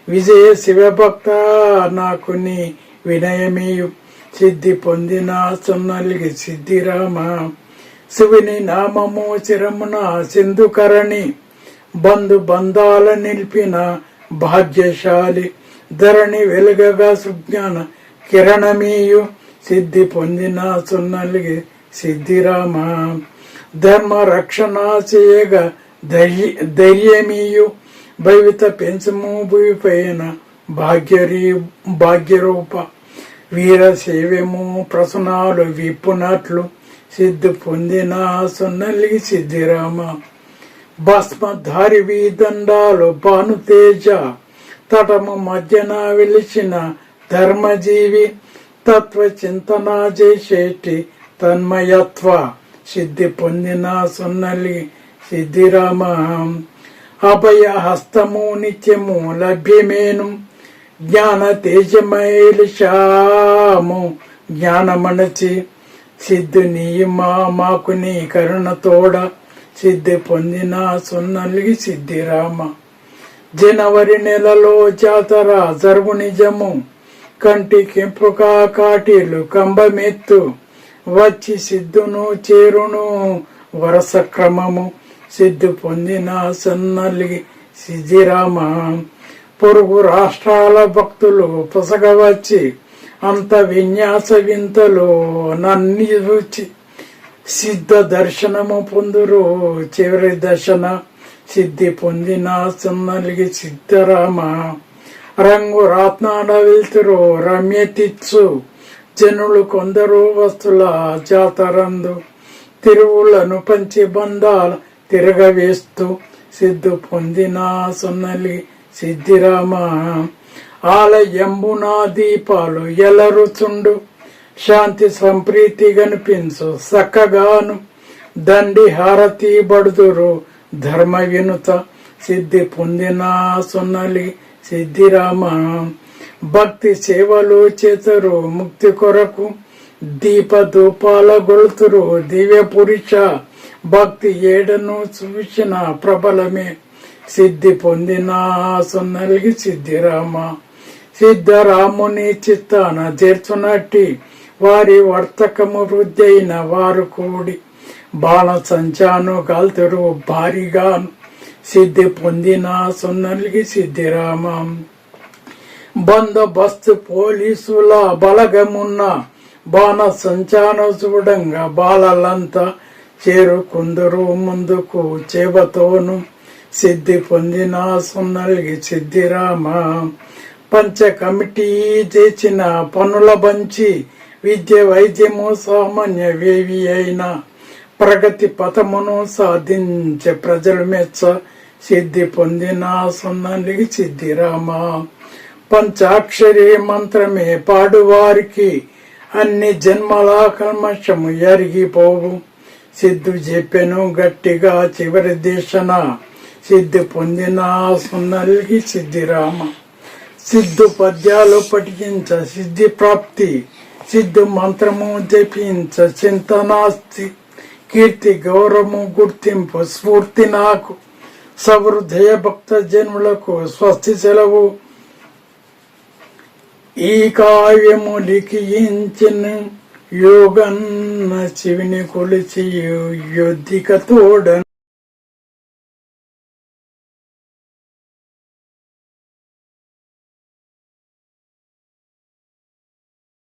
విజయ శివభక్త నాకు నీ వినయమీయు సిద్ధి పొందిన సున్నలిగి సిద్ధిరామ. శివుని నామము చిరమున సింధుకరణి బంధు బంధాల నిలిపిన భాగ్యశాలి ధరణి వెలుగగా సుజ్ఞాన కిరణమీయు సిద్ధి పొందిన సున్నలిగి సిద్ధిరామ. ధర్మ రక్షణ చేయగా ధైర్యమీయు భవిత పెంచము భూమిపైన భాగ్యరూప వీర సేవ్యము ప్రసనాలు విప్పునట్లు సిద్ధి పొందిన సున్నలిగి సిద్ధిరామ. భస్మధారి దండాలు భానుతేజ తటము మధ్యన వెలిచిన ధర్మజీవి తత్వ చింతన చేసేటి తన్మయత్వ సిద్ధి పొందిన సున్నలిగి సిద్ధిరామ. అభయ హస్తము నిత్యము లభ్యమేను జ్ఞాన తేజమైలిశాము జ్ఞానమనచి సిద్ధు నీ మాకు నీ కరుణ తోడ సిద్ధి పొందిన సున్నలిగి సిద్ధిరామ. జనవరి నెలలో జాతర జరుగు నిజము కంటి కెంపుగా కాటీలు కంబమెత్తు వచ్చి సిద్ధును చేరును వరస క్రమము సిద్ధి పొందిన సున్నలిగి సిద్ధిరామ. పొరుగు రాష్ట్రాల భక్తులు పొసగవచ్చి అంత విన్యాస వింతలు నన్ని రుచి సిద్ధ దర్శనము పొందురు చివరి దర్శన సిద్ధి పొందిన సున్నలిగి సిద్ధరామ రంగు రాత్నాడ వెళ్తురు రమ్యతిచ్చు జనులు కొందరు వస్తుల జాతరందు తిరువులను పంచి బంధాల తిరగవేస్తూ సిద్ధు పొందిన సున్నలి సిద్ధిరామ ఆలయంబున దీపాలు ఎలరుచుండు శాంతి సంప్రీతి కనిపించు సక్కగాను దండి హారతి బడుదురు ధర్మ వినుత సిద్ధి పొందిన సున్నలి సిద్ధిరామ భక్తి సేవలు చేతరు ముక్తి కొరకు దీప ధూపాల గొలుతురు దివ్య పురుష భక్తి ఏడను చూసిన ప్రబలమే సిద్ధి పొందిన సున్నలిగి సిద్ధిరామ సిద్ధరాముని చిత్తాన చేర్చునట్టి వారి వర్తకము వృద్ధి అయిన వారు కూడి బాణ సంచాను కాల్తురు భారీగాను సిద్ధి పొందిన సున్నలిగి సిద్ధిరామ బందోబస్తు పోలీసుల బలగమున్న బాణ సంచాన చూడంగా బాలలంతా చేరుకుందరు ముందుకు చేవతోను సిద్ధి పొందిన సున్నలిగి సిద్ధిరామ పంచ కమిటీ చేసిన పనుల బంచి విద్య వైద్యము సామాన్య వేవి అయిన ప్రగతి పథమును సాధించే ప్రజలు మెచ్చ సిద్ధి పొందిన సున్నలిగి సిద్ధిరామ పంచాక్షరి మంత్రమే పాడువారికి అన్ని జన్మల కల్మషము ఎరిగిపోవు సిద్ధు చెప్పెను గట్టిగా చివరి దేశన సిద్ధి పొందిన సున్నలిగి సిద్ధిరామ సిద్ధు పద్యాలు పఠించ సిద్ధి ప్రాప్తి సిద్ధు మంత్రము జపించ చింతనాస్తి కీర్తి గౌరవము గుర్తింపు స్ఫూర్తి నాకు సహృదయ భక్త జన్ములకు స్వస్తి సెలవు ఈ కావ్యము లిఖించిన యోగన్న శివుని కొలిచి యోధిక తోడ